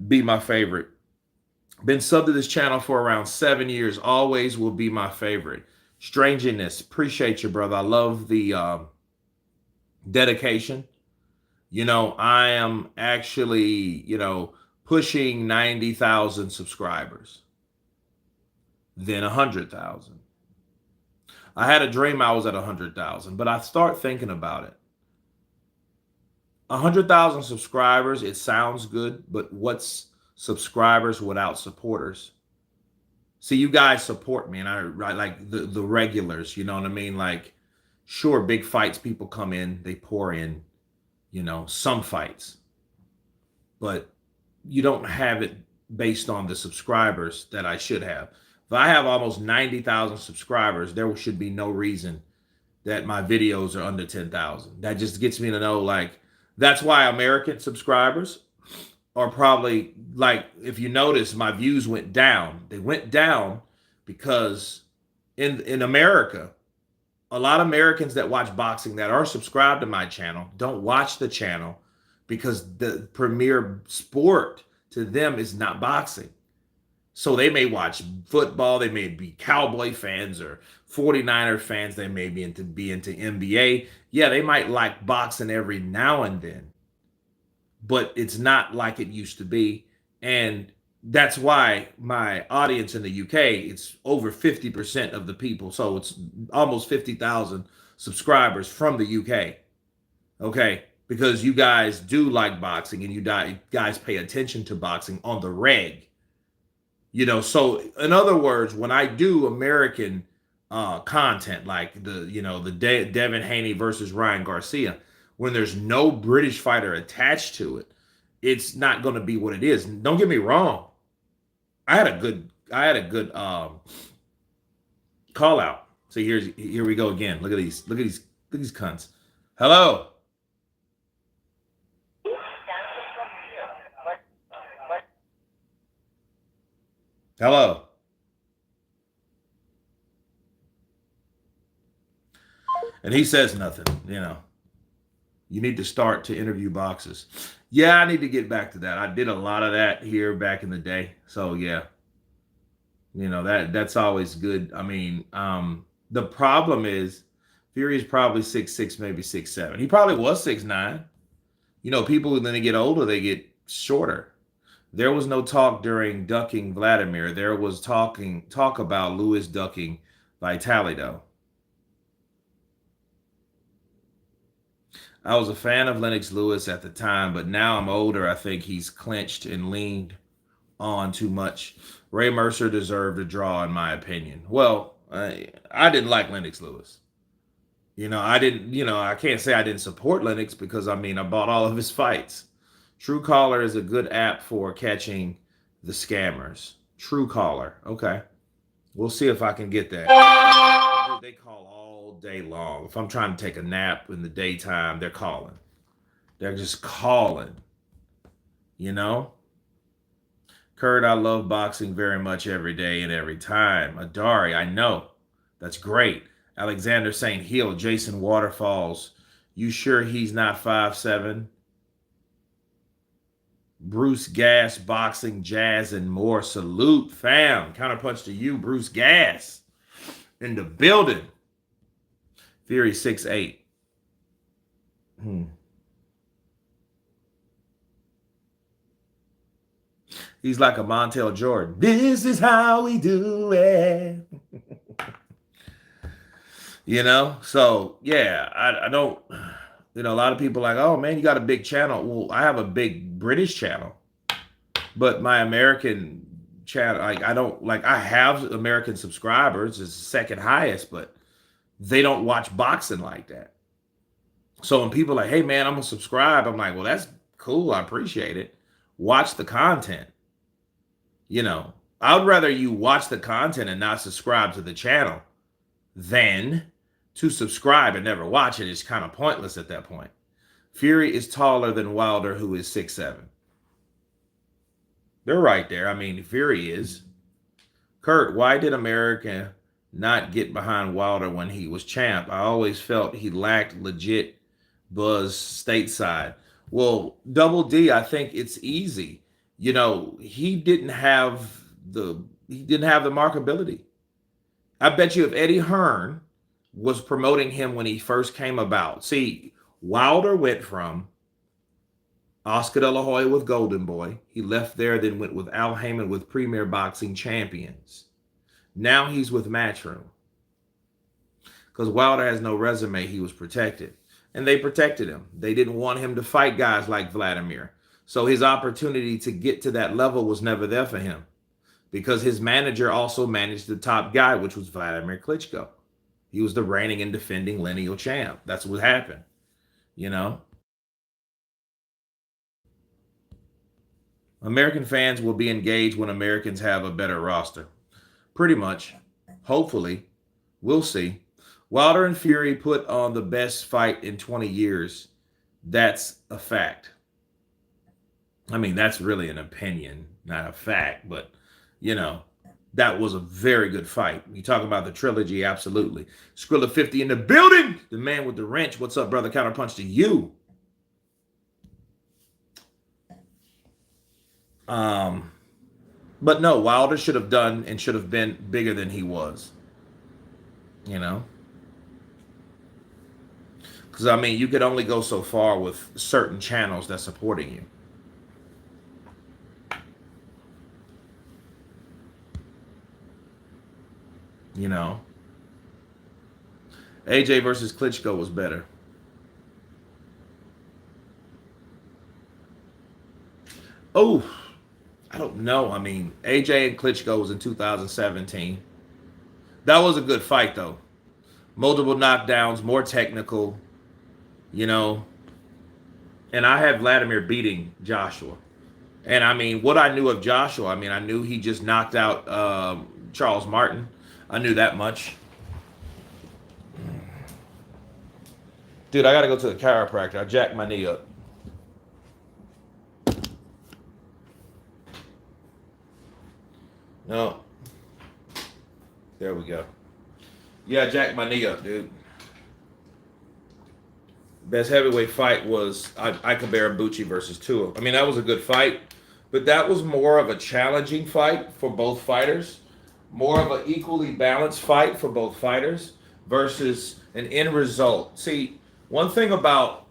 be my favorite. Been subbed to this channel for around 7 years. Always will be my favorite. Strangeness, appreciate you, brother. I love the dedication. I am actually, pushing 90,000 subscribers, then 100,000. I had a dream I was at 100,000, but I start thinking about it. 100,000 subscribers, it sounds good, but what's subscribers without supporters? See, you guys support me, and I like the regulars, you know what I mean? Like Sure, big fights, people come in, they pour in, some fights, but you don't have it based on the subscribers that I should have. If I have almost 90,000 subscribers, there should be no reason that my videos are under 10,000. That just gets me to know, like, that's why American subscribers are probably, like, if you notice, my views went down. They went down because in America, a lot of Americans that watch boxing that are subscribed to my channel don't watch the channel because the premier sport to them is not boxing. So they may watch football, they may be Cowboy fans or 49er fans, they may be into NBA. Yeah, they might like boxing every now and then, but it's not like it used to be. And that's why my audience in the UK, it's over 50% of the people. So it's almost 50,000 subscribers from the UK. Okay. Because you guys do like boxing and you guys pay attention to boxing on the reg. So in other words, when I do American content like the Devin Haney versus Ryan Garcia, when there's no British fighter attached to it, it's not going to be what it is. Don't get me wrong. I had a good call out. So here we go again. Look at these cunts. Hello. Hello. And he says nothing. You need to start to interview boxers. Yeah, I need to get back to that. I did a lot of that here back in the day. So yeah, that's always good. I mean, the problem is Fury is probably 6'6", maybe 6'7". He probably was 6'9". People when they get older, they get shorter. There was no talk during ducking Vladimir. There was talk about Lewis ducking Vitalido. I was a fan of Lennox Lewis at the time, but now I'm older. I think he's clinched and leaned on too much. Ray Mercer deserved a draw, in my opinion. Well, I didn't like Lennox Lewis. I didn't, I can't say I didn't support Lennox because, I bought all of his fights. Truecaller is a good app for catching the scammers. Truecaller. Okay. We'll see if I can get that. They call all day long. If I'm trying to take a nap in the daytime, they're calling. They're just calling. Kurt, I love boxing very much every day and every time. Adari, I know. That's great. Alexander St. Hill, Jason Waterfalls. You sure he's not 5'7"? Bruce Gas, boxing, jazz, and more. Salute, fam. Counterpunch to you, Bruce Gas. In the building. Fury 6'8". He's like a Montel Jordan. This is how we do it. So yeah, I don't, a lot of people are like, oh man, you got a big channel. Well, I have a big British channel, but my American channel, I have American subscribers, it's the second highest, but they don't watch boxing like that. So when people are like, hey man, I'm gonna subscribe, I'm like, well, that's cool, I appreciate it. Watch the content. I'd rather you watch the content and not subscribe to the channel than to subscribe and never watch it. It's kind of pointless at that point. Fury is taller than Wilder, who is 6'7". They're right there. Fury is. Kurt, why did America not get behind Wilder when he was champ? I always felt he lacked legit buzz stateside. Well, Double D, I think it's easy. He didn't have the marketability. I bet you if Eddie Hearn was promoting him when he first came about. See, Wilder went from Oscar De La Hoya with Golden Boy. He left there, then went with Al Heyman with Premier Boxing Champions. Now he's with Matchroom. Because Wilder has no resume, he was protected. And they protected him. They didn't want him to fight guys like Vladimir. So his opportunity to get to that level was never there for him. Because his manager also managed the top guy, which was Vladimir Klitschko. He was the reigning and defending lineal champ. That's what happened, you know. American fans will be engaged when Americans have a better roster. Pretty much. Hopefully. We'll see. Wilder and Fury put on the best fight in 20 years. That's a fact. I mean, that's really an opinion, not a fact, but you know, that was a very good fight. You talk about the trilogy, absolutely. Skrilla 50 in the building. The man with the wrench. What's up, brother? Counterpunch to you. Um, but no, Wilder should have done and should have been bigger than he was. You know? Because I mean, you could only go so far with certain channels that's supporting you. You know? AJ versus Klitschko was better. Oh, I don't know. I mean, AJ and Klitschko was in 2017. That was a good fight, though. Multiple knockdowns, more technical, you know. And I had Vladimir beating Joshua. And I mean, what I knew of Joshua, I mean, I knew he just knocked out Charles Martin. I knew that much. Dude, I got to go to the chiropractor. I jacked my knee up. No. There we go. Yeah, I jacked my knee up, dude. Best heavyweight fight was Ikaber Bucci versus Tua. I mean, that was a good fight, but that was more of a challenging fight for both fighters, more of an equally balanced fight for both fighters versus an end result. See, one thing about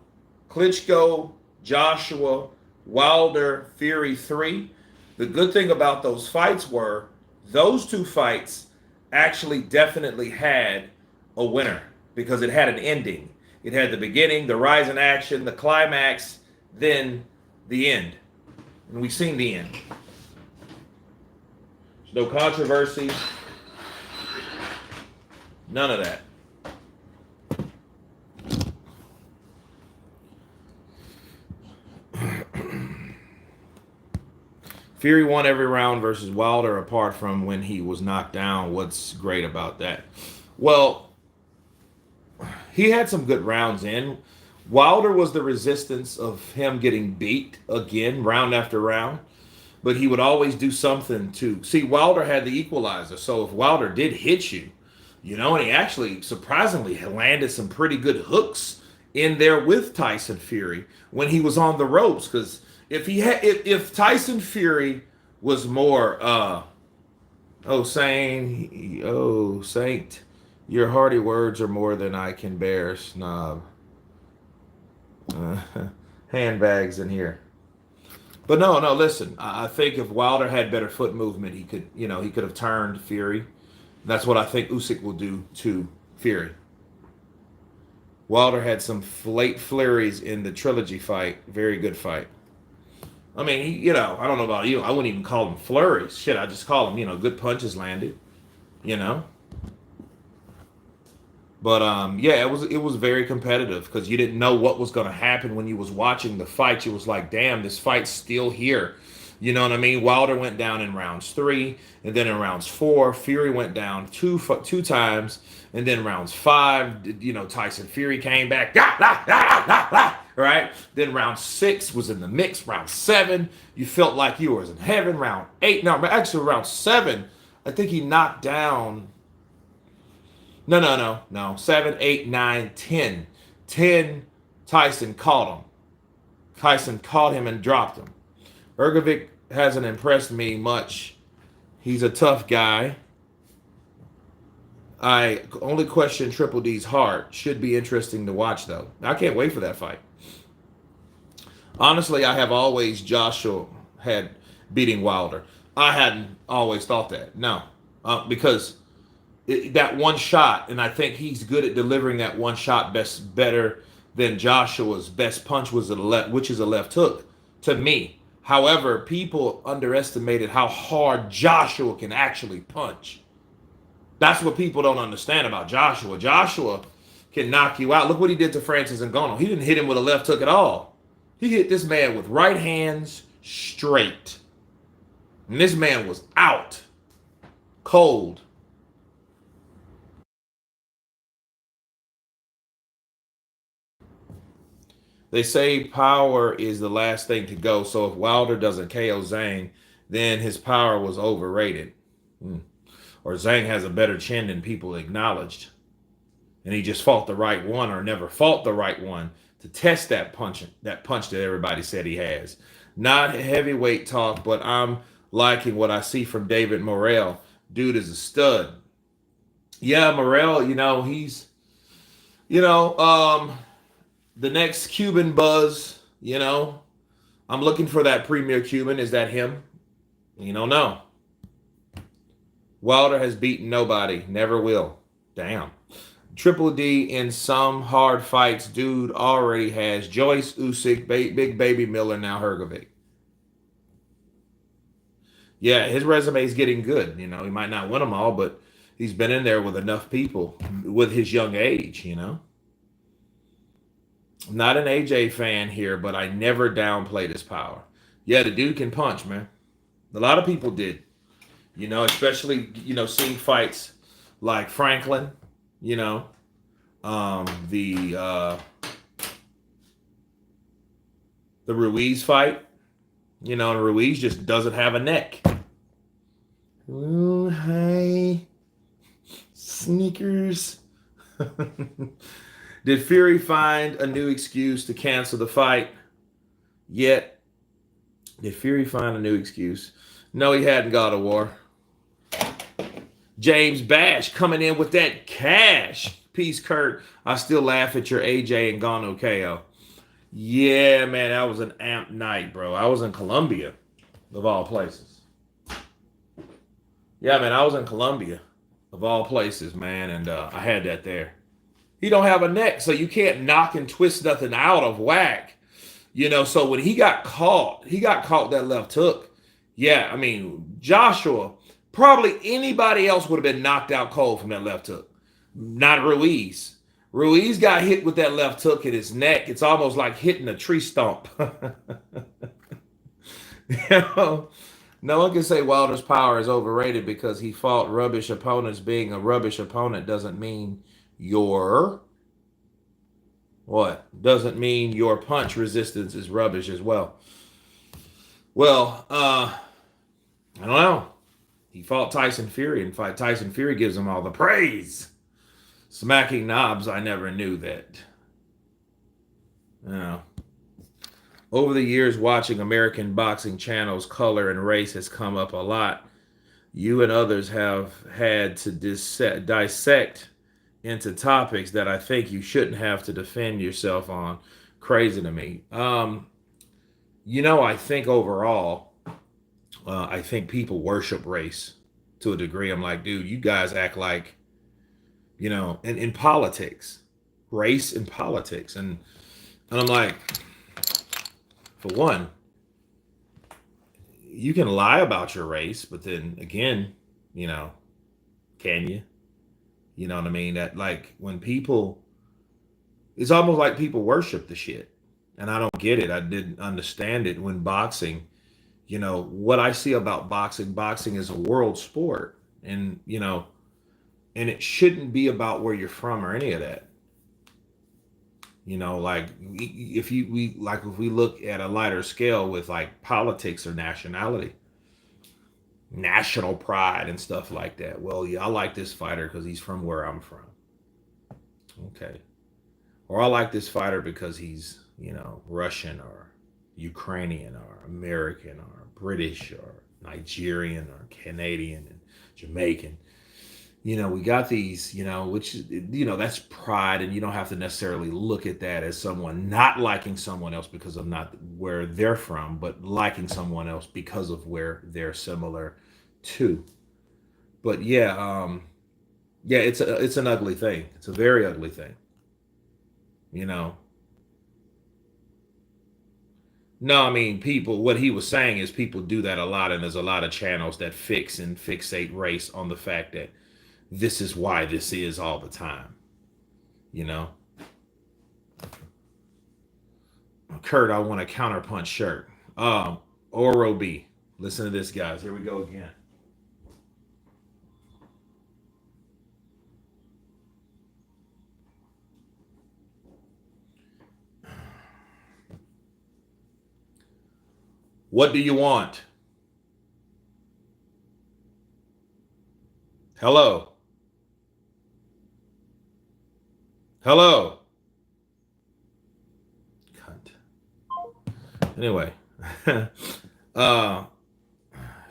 Klitschko, Joshua, Wilder, Fury 3, the good thing about those fights were those two fights actually definitely had a winner because it had an ending. It had the beginning, the rise in action, the climax, then the end. And we've seen the end. There's no controversy. None of that. Fury won every round versus Wilder apart from when he was knocked down. What's great about that? Well, he had some good rounds in. Wilder was the resistance of him getting beat again, round after round. But he would always do something to... See, Wilder had the equalizer. So if Wilder did hit you, you know, and he actually surprisingly landed some pretty good hooks in there with Tyson Fury when he was on the ropes. Because if Tyson Fury was more Saint, your hearty words are more than I can bear, snob. Handbags in here. But no, listen. I think if Wilder had better foot movement, he could have turned Fury. That's what I think Usyk will do to Fury. Wilder had some late flurries in the trilogy fight. Very good fight. I mean, I don't know about you. I wouldn't even call them flurries. Shit, I just call them, good punches landed. You know. But yeah, it was very competitive because you didn't know what was going to happen when you was watching the fight. You was like, damn, this fight's still here. You know what I mean? Wilder went down in rounds 3, and then in rounds 4, Fury went down two times, and then rounds 5, Tyson Fury came back, right? Then round 6 was in the mix. Round 7, you felt like you was in heaven. Round 8, no, actually round 7, I think he knocked down. No. 7, 8, 9, 10. 10, Tyson caught him. Tyson caught him and dropped him. Ergovic hasn't impressed me much. He's a tough guy. I only question Triple D's heart. Should be interesting to watch, though. I can't wait for that fight. Honestly, I have always Joshua had beating Wilder. I hadn't always thought that. No. Because that one shot, and I think he's good at delivering that one shot better than Joshua's best punch was which is a left hook, to me. However, people underestimated how hard Joshua can actually punch. That's what people don't understand about Joshua. Joshua can knock you out. Look what he did to Francis Ngannou. He didn't hit him with a left hook at all. He hit this man with right hands straight. And this man was out cold. They say power is the last thing to go. So if Wilder doesn't KO Zhang, then his power was overrated. Or Zhang has a better chin than people acknowledged. And he just fought the right one or never fought the right one to test that punch that everybody said he has. Not heavyweight talk, but I'm liking what I see from David Morrell. Dude is a stud. Yeah, Morrell, he's you know, the next Cuban buzz. I'm looking for that premier Cuban. Is that him? You don't know. Wilder has beaten nobody, never will. Damn. Triple D in some hard fights, dude already has Joyce, Usyk, Big Baby Miller, now Hergovic. Yeah, his resume is getting good. He might not win them all, but he's been in there with enough people with his young age. I'm not an AJ fan here, but I never downplayed his power. Yeah, the dude can punch, man. A lot of people did. Especially seeing fights like Franklin. You know, the Ruiz fight. And Ruiz just doesn't have a neck. Oh, hi, sneakers. Did Fury find a new excuse to cancel the fight yet? Did Fury find a new excuse? No, he hadn't got a war. James Bash coming in with that cash. Peace, Kurt. I still laugh at your AJ and Ngannou KO. Yeah, man, that was an amp night, bro. I was in Colombia, of all places. Yeah, man, I was in Colombia, of all places, man, and I had that there. He don't have a neck, so you can't knock and twist nothing out of whack. So when he got caught that left hook. Yeah, I mean, Joshua, probably anybody else would have been knocked out cold from that left hook. Not Ruiz. Ruiz got hit with that left hook in his neck. It's almost like hitting a tree stump. you know, no one can say Wilder's power is overrated because he fought rubbish opponents. Being a rubbish opponent doesn't mean your what? Doesn't mean your punch resistance is rubbish as well. Well, I don't know. He fought Tyson Fury, and fight Tyson Fury gives him all the praise. Smacking knobs, I never knew that. You know. Over the years, watching American boxing channels, color and race has come up a lot. You and others have had to dissect into topics that I think you shouldn't have to defend yourself on. Crazy to me. I think overall, I think people worship race to a degree. I'm like, dude, you guys act like, in politics, race and politics. And I'm like, for one, you can lie about your race, but then again, can you? You know what I mean? That like when people, it's almost like people worship the shit. And I don't get it. I didn't understand it when boxing, what I see about boxing is a world sport. And it shouldn't be about where you're from or any of that. Like if we look at a lighter scale with like politics or nationality, national pride and stuff like that. Well, yeah, I like this fighter because he's from where I'm from. Okay. Or I like this fighter because he's, Russian or Ukrainian or American or British or Nigerian or Canadian and Jamaican. We got these, which, that's pride, and you don't have to necessarily look at that as someone not liking someone else because of not where they're from, but liking someone else because of where they're similar to. But yeah, it's an ugly thing. It's a very ugly thing. You know, no, I mean people. What he was saying is people do that a lot, and there's a lot of channels that fix and fixate race on the fact that this is why this is all the time. You know, Kurt, I want a counterpunch shirt. Oro B. Listen to this, guys. Here we go again. What do you want? Hello. Hello. Cunt. Anyway, uh,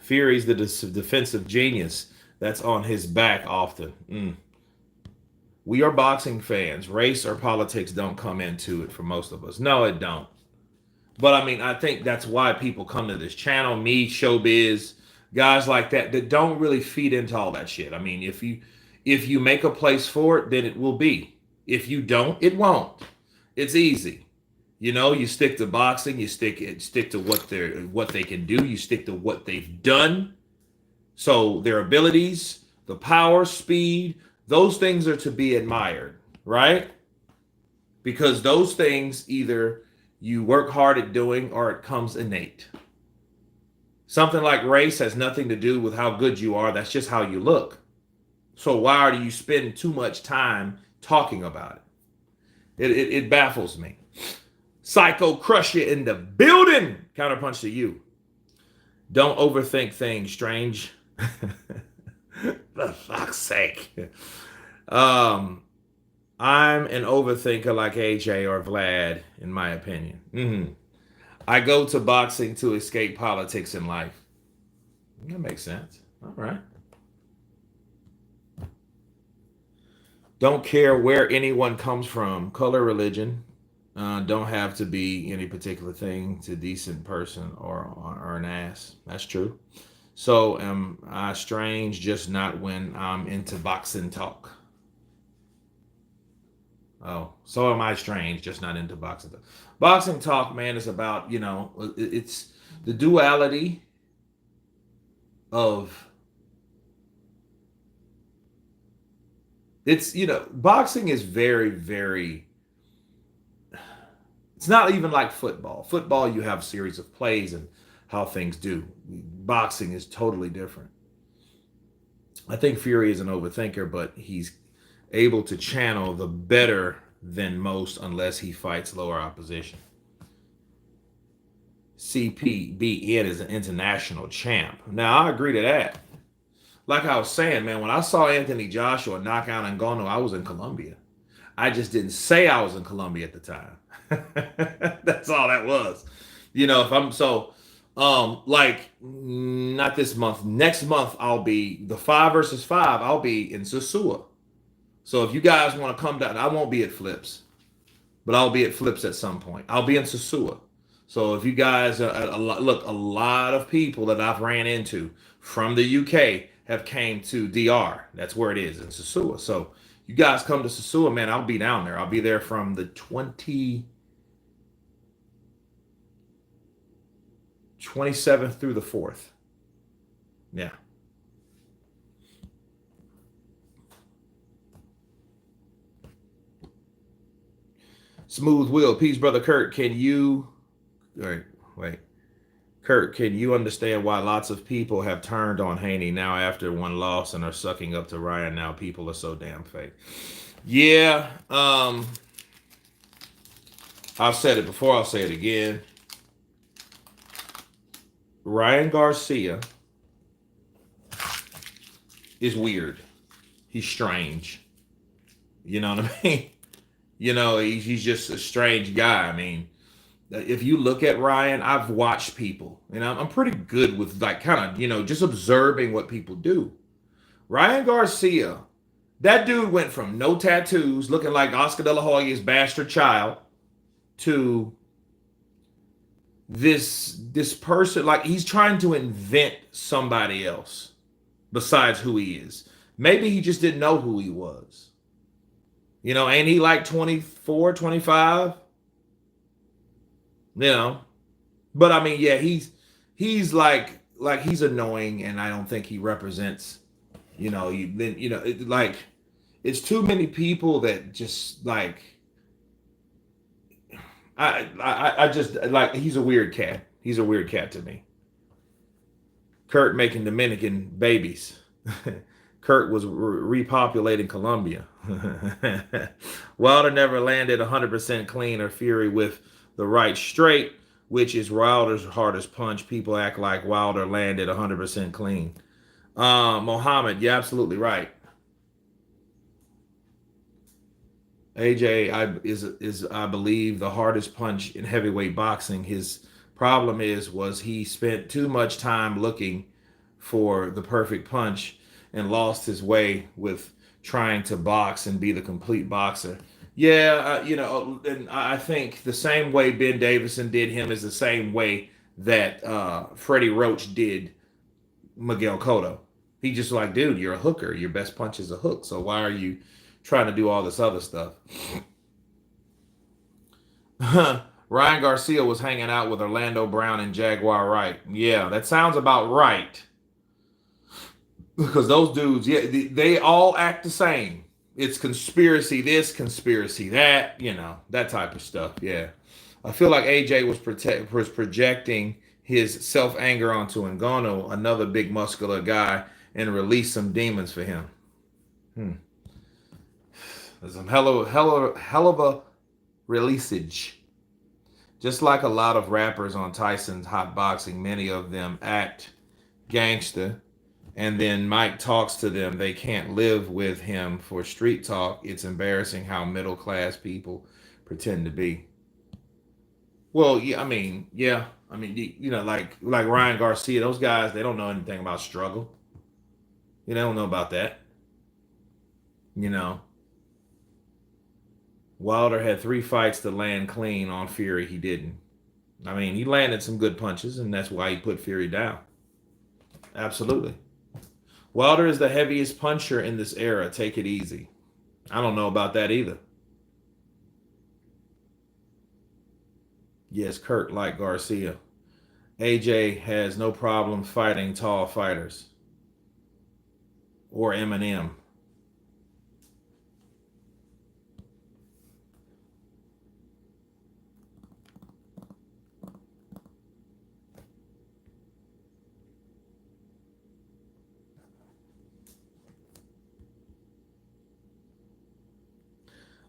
Fury's the defensive genius that's on his back often. We are boxing fans. Race or politics don't come into it for most of us. No, it don't. But I mean, I think that's why people come to this channel, me, showbiz, guys like that that don't really feed into all that shit. I mean, if you make a place for it, then it will be. If you don't, it won't. It's easy. You know, you stick to boxing, you stick to what they can do, you stick to what they've done. So their abilities, the power, speed, those things are to be admired, right? Because those things either you work hard at doing or it comes innate. Something like race has nothing to do with how good you are. That's just how you look. So why do you spend too much time talking about it baffles me. Psycho crush you in the building. Counterpunch to you. Don't overthink things, strange. For fuck's sake. I'm an overthinker like AJ or Vlad, in my opinion. I go to boxing to escape politics in life. That makes sense. All right. Don't care where anyone comes from, color, religion. Don't have to be any particular thing to decent person or an ass. That's true. So am I strange? Just not when I'm into boxing talk. Oh, so am I strange? Just not into boxing talk. Boxing talk, man, is about it's the duality of boxing is very, very. It's not even like football. Football, you have a series of plays and how things do. Boxing is totally different. I think Fury is an overthinker, but he's able to channel the better than most unless he fights lower opposition. CPBN is an international champ. Now, I agree to that. Like I was saying, man, when I saw Anthony Joshua knock out Ngannou, I was in Colombia. I just didn't say I was in Colombia at the time. That's all that was. If I'm like not this month, next month I'll be the 5 versus 5. I'll be in Sosua. So if you guys want to come down, I won't be at Flips, but I'll be at Flips at some point. I'll be in Sosua. So if you guys look, a lot of people that I've ran into from the UK have came to DR. That's where it is in Sosua. So you guys come to Sosua, man, I'll be down there. I'll be there from the 27th through the 4th. Yeah. Smooth Will. Peace, brother Kurt. Wait. Kurt, can you understand why lots of people have turned on Haney now after one loss and are sucking up to Ryan now? People are so damn fake. Yeah. I've said it before. I'll say it again. Ryan Garcia is weird. He's strange. You know what I mean? He's just a strange guy. I mean, if you look at Ryan, I've watched people, and I'm pretty good with like kind of, just observing what people do. Ryan Garcia, that dude went from no tattoos, looking like Oscar De La Hoya's bastard child, to this person, like he's trying to invent somebody else besides who he is. Maybe he just didn't know who he was. Ain't he like 24, 25? But I mean, yeah, he's like he's annoying, and I don't think he represents Like it's too many people that just like I just like he's a weird cat. He's a weird cat to me. Kurt making Dominican babies. Kurt was repopulating Colombia. Wilder never landed 100% clean or Fury with the right straight, which is Wilder's hardest punch. People act like Wilder landed 100% clean. Mohammed, you're absolutely right. AJ is I believe the hardest punch in heavyweight boxing. His problem was he spent too much time looking for the perfect punch and lost his way with trying to box and be the complete boxer. Yeah, and I think the same way Ben Davison did him is the same way that Freddie Roach did Miguel Cotto. He just like, dude, you're a hooker. Your best punch is a hook. So why are you trying to do all this other stuff? Ryan Garcia was hanging out with Orlando Brown and Jaguar Wright. Yeah, that sounds about right. Because those dudes, yeah, they all act the same. It's conspiracy this, conspiracy that, that type of stuff. Yeah. I feel like AJ was projecting his self anger onto Ngannou, another big muscular guy, and release some demons for him. Hmm. There's some hell of a releasage. Just like a lot of rappers on Tyson's Hot Boxing, many of them act gangster, and then Mike talks to them. They can't live with him for street talk. It's embarrassing how middle class people pretend to be. Well, yeah, like Ryan Garcia, those guys, they don't know anything about struggle. They don't know about that. You know, Wilder had 3 fights to land clean on Fury. He didn't. I mean, he landed some good punches, and that's why he put Fury down. Absolutely. Wilder is the heaviest puncher in this era. Take it easy. I don't know about that either. Yes, Kurt like Garcia. AJ has no problem fighting tall fighters. Or Eminem.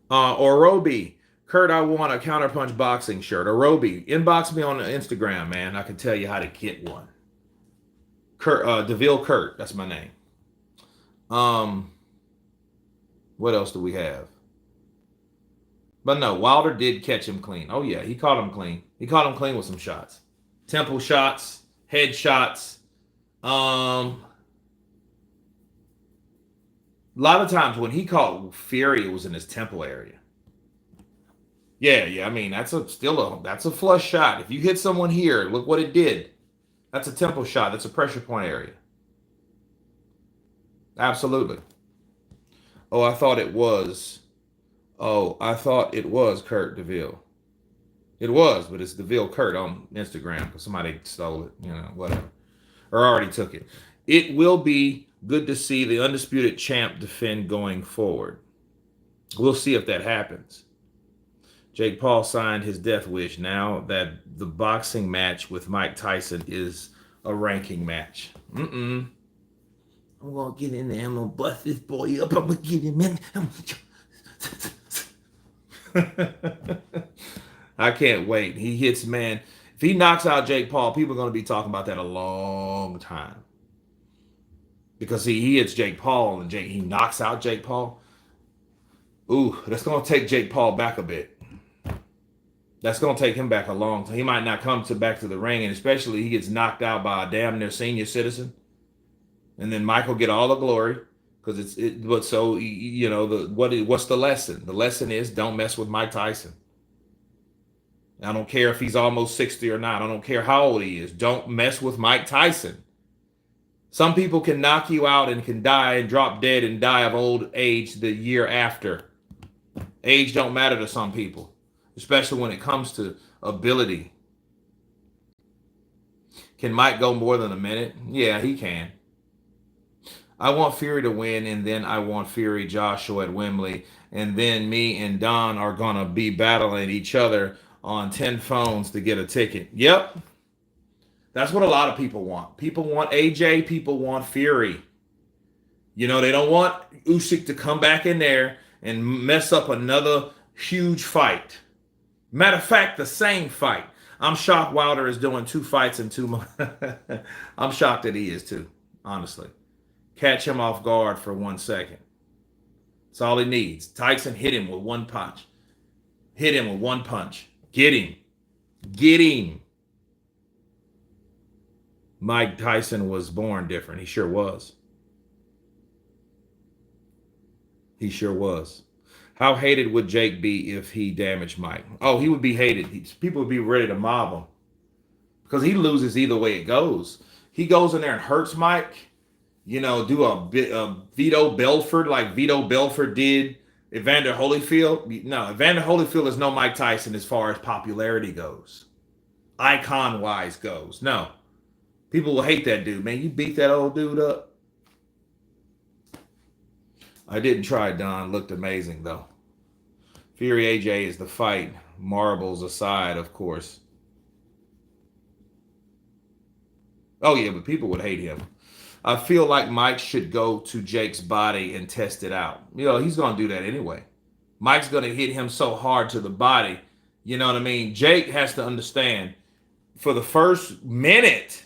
Orobi. Kurt, I want a Counterpunch boxing shirt. Orobi, inbox me on Instagram, man. I can tell you how to get one. Kurt, DeVille Kurt, that's my name. Um, what else do we have? But no, Wilder did catch him clean. Oh yeah, he caught him clean. He caught him clean with some shots, temple shots, head shots. A lot of times when he caught Fury, it was in his temple area. Yeah, yeah. I mean, that's a flush shot. If you hit someone here, look what it did. That's a temple shot. That's a pressure point area. Absolutely. Oh, I thought it was. Oh, I thought it was Kurt DeVille. It was, but it's DeVille Kurt on Instagram because somebody stole it. Whatever, or already took it. It will be good to see the undisputed champ defend going forward. We'll see if that happens. Jake Paul signed his death wish now that the boxing match with Mike Tyson is a ranking match. I'm gonna get in there. I'm gonna bust this boy up. I'm gonna get him in. I can't wait. He hits, man. If he knocks out Jake Paul, people are gonna be talking about that a long time. Because he hits Jake Paul and he knocks out Jake Paul. Ooh, that's gonna take Jake Paul back a bit. That's gonna take him back a long time. He might not come back to the ring, and especially he gets knocked out by a damn near senior citizen, and then Michael get all the glory because But so what's the lesson? The lesson is don't mess with Mike Tyson. I don't care if he's almost 60 or not. I don't care how old he is. Don't mess with Mike Tyson. Some people can knock you out and can die and drop dead and die of old age the year after. Age don't matter to some people, especially when it comes to ability. Can Mike go more than a minute? Yeah, he can. I want Fury to win, and then I want Fury Joshua at Wembley, and then me and Don are gonna be battling each other on 10 phones to get a ticket. Yep, that's what a lot of people want. People want AJ. People want Fury. You know, they don't want Usyk to come back in there and mess up another huge fight. Matter of fact, the same fight. I'm shocked Wilder is doing 2 fights in 2 months. I'm shocked that he is too, honestly. Catch him off guard for 1 second. That's all he needs. Tyson hit him with one punch. Hit him with one punch. Get him. Get him. Mike Tyson was born different. He sure was. He sure was. How hated would Jake be if he damaged Mike? Oh, he would be hated. People would be ready to mob him because he loses either way it goes. He goes in there and hurts Mike. You know, do a Vito Belfort like Vito Belfort did Evander Holyfield. No, Evander Holyfield is no Mike Tyson as far as popularity goes. Icon-wise goes. No. People will hate that dude. Man, you beat that old dude up. I didn't try, Don. Looked amazing, though. Fury AJ is the fight. Marbles aside, of course. Oh, yeah, but people would hate him. I feel like Mike should go to Jake's body and test it out. You know, he's going to do that anyway. Mike's going to hit him so hard to the body. You know what I mean? Jake has to understand for the first minute,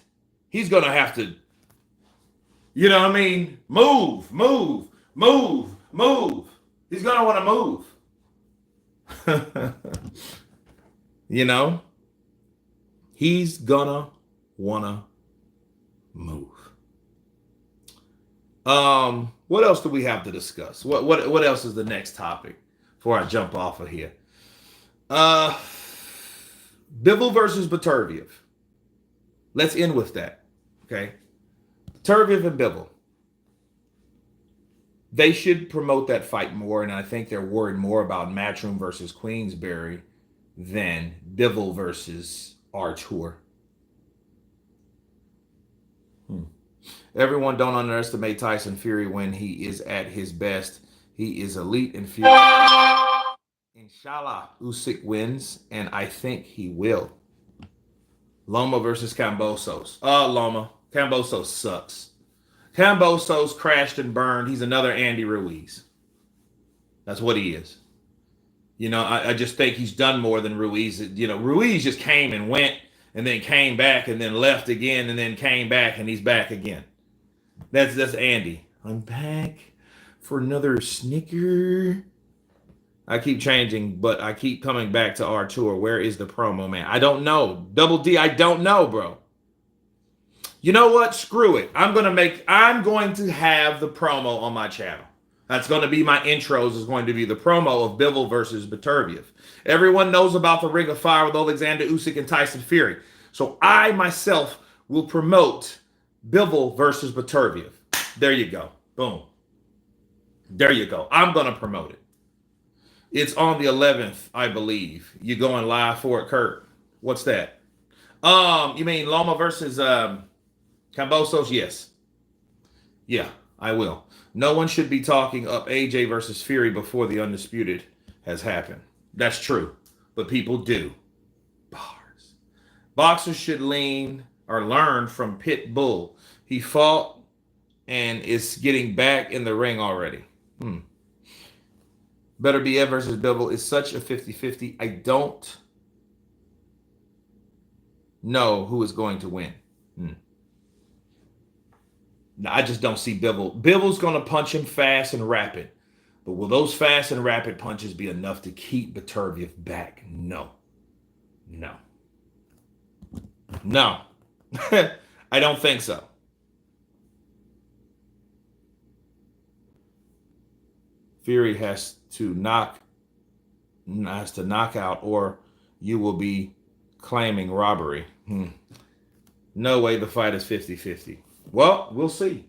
he's going to have to, you know what I mean? Move. He's going to want to move. You know? He's going to want to move. What else do we have to discuss? What else is the next topic before I jump off of here? Bivol versus Beterbiev. Let's end with that. Okay. Beterbiev and Bivol. They should promote that fight more, and I think they're worried more about Matchroom versus Queensberry than Bivol versus Artur. Everyone don't underestimate Tyson Fury when he is at his best. He is elite and Fury. Inshallah, Usyk wins, and I think he will. Loma versus Kambosos. Loma. Kambosos sucks. Kambosos crashed and burned. He's another Andy Ruiz. That's what he is. You know, I just think he's done more than Ruiz. You know, Ruiz just came and went and then came back and then left again and then came back and he's back again. That's Andy. I'm back for another Snicker. I keep changing, but I keep coming back to Artur. Where is the promo, man? I don't know. Double D, I don't know, bro. You know what? Screw it. I'm going to have the promo on my channel. That's going to be my intros, is going to be the promo of Bivol versus Beterbiev. Everyone knows about the Ring of Fire with Alexander Usyk and Tyson Fury. So I myself will promote Bivol versus Beterbiev. There you go. Boom. There you go. I'm going to promote it. It's on the 11th, I believe. You going live for it, Kurt? What's that? You mean Loma versus Kambosos? Yes. Yeah, I will. No one should be talking up AJ versus Fury before the Undisputed has happened. That's true. But people do. Bars. Boxers should learn from Pit Bull. He fought and is getting back in the ring already. Beterbiev versus Bivol is such a 50-50. I don't know who is going to win. I just don't see Bivol. Bivol's going to punch him fast and rapid. But will those fast and rapid punches be enough to keep Beterbiev back? No. I don't think so. Fury has to knock out, or you will be claiming robbery. No way the fight is 50-50. Well, we'll see.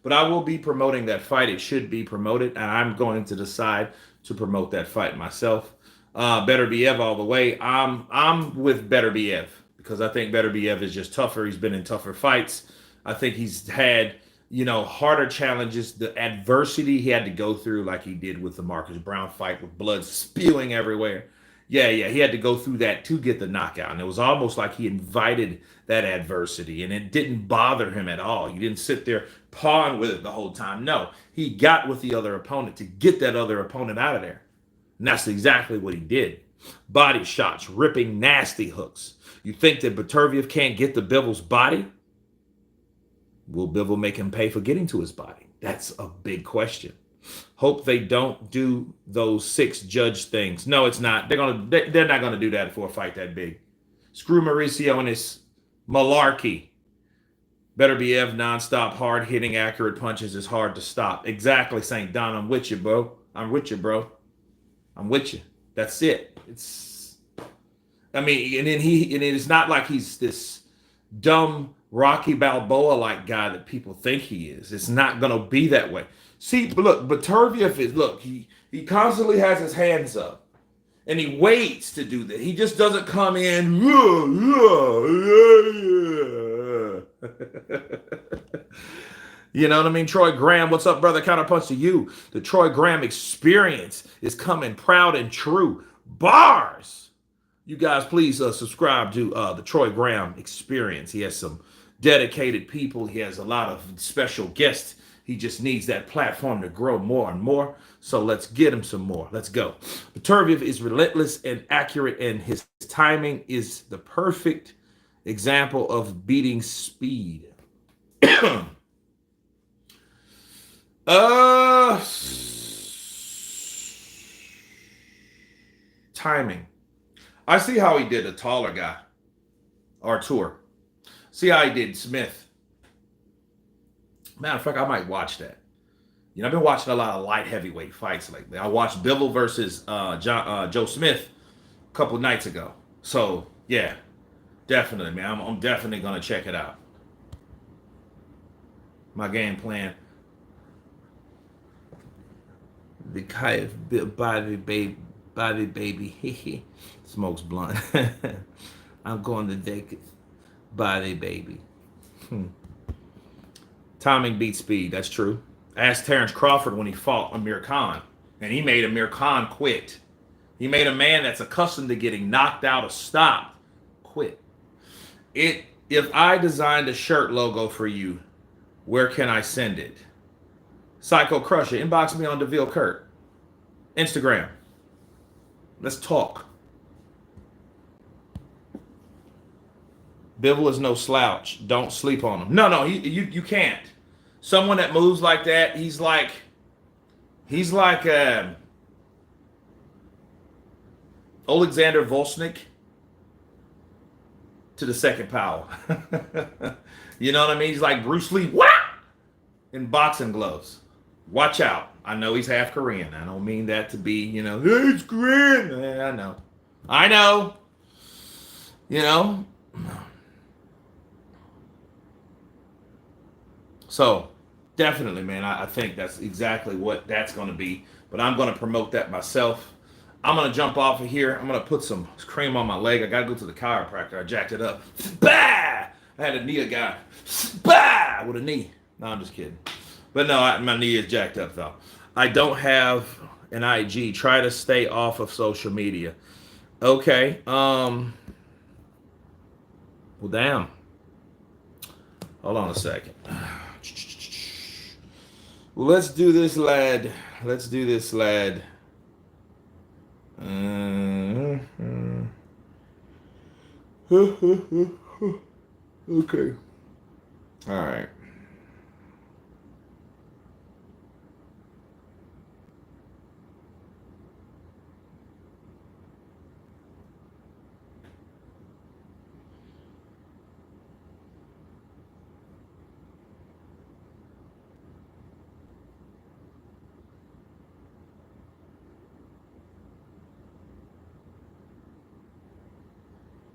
But I will be promoting that fight. It should be promoted, and I'm going to decide to promote that fight myself. Beterbiev all the way. I'm with Beterbiev because I think Beterbiev is just tougher. He's been in tougher fights. I think he's had, harder challenges, the adversity he had to go through, like he did with the Marcus Brown fight with blood spewing everywhere. Yeah, he had to go through that to get the knockout. And it was almost like he invited that adversity and it didn't bother him at all. He didn't sit there pawing with it the whole time. No, he got with the other opponent to get that other opponent out of there. And that's exactly what he did. Body shots, ripping nasty hooks. You think that Beterbiev can't get to Bivol's body? Will Bivol make him pay for getting to his body? That's a big question. Hope they don't do those 6 judge things. No, it's not. They're not gonna do that for a fight that big. Screw Mauricio and his malarkey. Better be Ev nonstop, hard hitting, accurate punches is hard to stop. Exactly, St. Don. I'm with you, bro. I'm with you, bro. I'm with you. That's it. And it's not like he's this dumb Rocky Balboa like guy that people think he is. It's not gonna be that way. See, look, Beterbiev he constantly has his hands up and he waits to do that. He just doesn't come in. You know what I mean? Troy Graham, what's up, brother? Counterpunch to you. The Troy Graham experience is coming proud and true. Bars. You guys, please subscribe to the Troy Graham experience. He has some dedicated people. He has a lot of special guests. He just needs that platform to grow more and more. So let's get him some more. Let's go. Beterbiev is relentless and accurate, and his timing is the perfect example of beating speed. Timing. I see how he did a taller guy, Artur. See how he did Smith. Matter of fact, I might watch that. I've been watching a lot of light heavyweight fights lately. I watched Bivol versus Joe Smith a couple nights ago. So, yeah, definitely, man. I'm definitely going to check it out. My game plan. The Kai body baby. Smokes blunt. I'm going to take it. Body baby. Timing beats speed. That's true. Ask Terrence Crawford when he fought Amir Khan, and he made Amir Khan quit. He made a man that's accustomed to getting knocked out or stopped quit. If I designed a shirt logo for you, where can I send it? Psycho Crusher, inbox me on DeVille Kurt. Instagram. Let's talk. Bivol is no slouch. Don't sleep on him. No, you can't. Someone that moves like that, he's like Alexander Volsnik to the second power. You know what I mean? He's like Bruce Lee, in boxing gloves. Watch out. I know he's half Korean. I don't mean that to be, hey, it's Korean. I know. So, definitely, man, I think that's exactly what that's going to be. But I'm going to promote that myself. I'm going to jump off of here. I'm going to put some cream on my leg. I got to go to the chiropractor. I jacked it up. Bah! I had a knee a guy. Bah! With a knee. No, I'm just kidding. But no, my knee is jacked up, though. I don't have an IG. Try to stay off of social media. Okay. Well, damn. Hold on a second. Well, let's do this, lad. Okay. All right.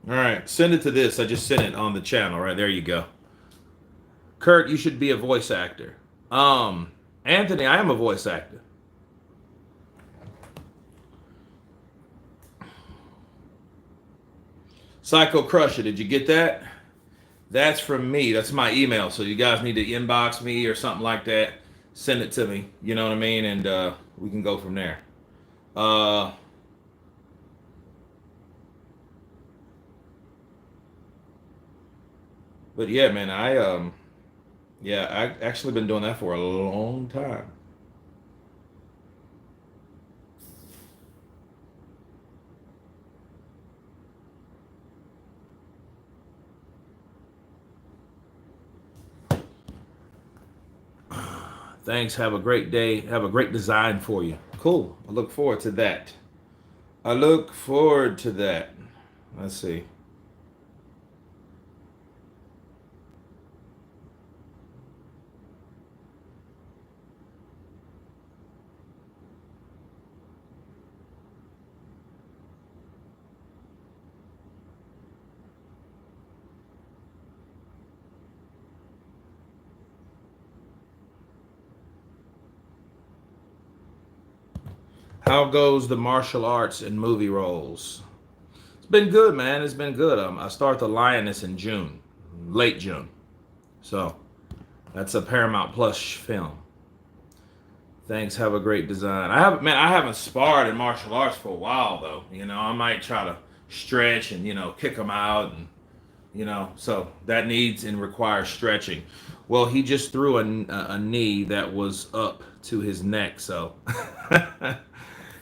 All right, send it to this. I just sent it on the channel. Right there you go. Kurt, you should be a voice actor. Anthony, I am a voice actor. Psycho Crusher, did you get that? That's from me. That's my email. So you guys need to inbox me or something like that. Send it to me. You know what I mean? And we can go from there. Uh, but yeah, man, yeah, I actually been doing that for a long time. Thanks. Have a great day. Have a great design for you. Cool. I look forward to that. I look forward to that. Let's see. How goes the martial arts and movie roles? It's been good, man. It's been good. I start the Lioness in June, late June. So that's a Paramount Plus film. Thanks. Have a great design. I haven't sparred in martial arts for a while though. I might try to stretch and kick them out and so that needs and requires stretching. Well, he just threw a knee that was up to his neck, so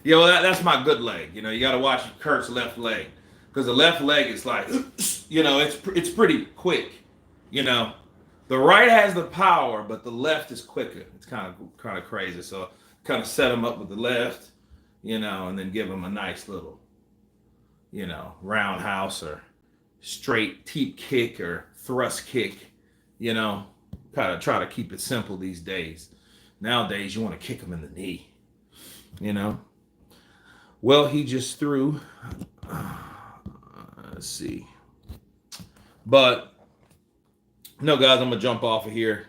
that's my good leg. You got to watch Kurt's left leg because the left leg is like, it's pretty quick. You know, the right has the power, but the left is quicker. It's kind of crazy. So kind of set him up with the left, and then give him a nice little, roundhouse or straight teep kick or thrust kick. You know, kind of try to keep it simple these days. Nowadays, you want to kick him in the knee. You know. Well, he just threw. Let's see. But no, guys, I'm gonna jump off of here.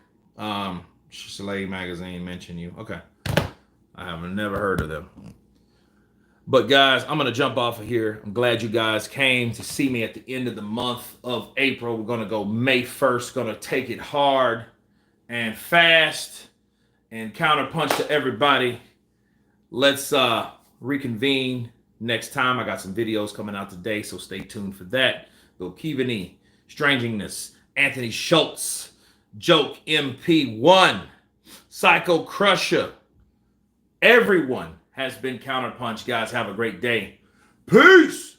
Slay Magazine mentioned you. Okay, I have never heard of them. But guys, I'm gonna jump off of here. I'm glad you guys came to see me at the end of the month of April. We're gonna go May 1st. Gonna take it hard and fast and counterpunch to everybody. Let's reconvene next time. I got some videos coming out today, so stay tuned for that. Bill Kivany, Strangingness, Anthony Schultz, Joke MP1, Psycho Crusher. Everyone has been counterpunched. Guys, have a great day. Peace.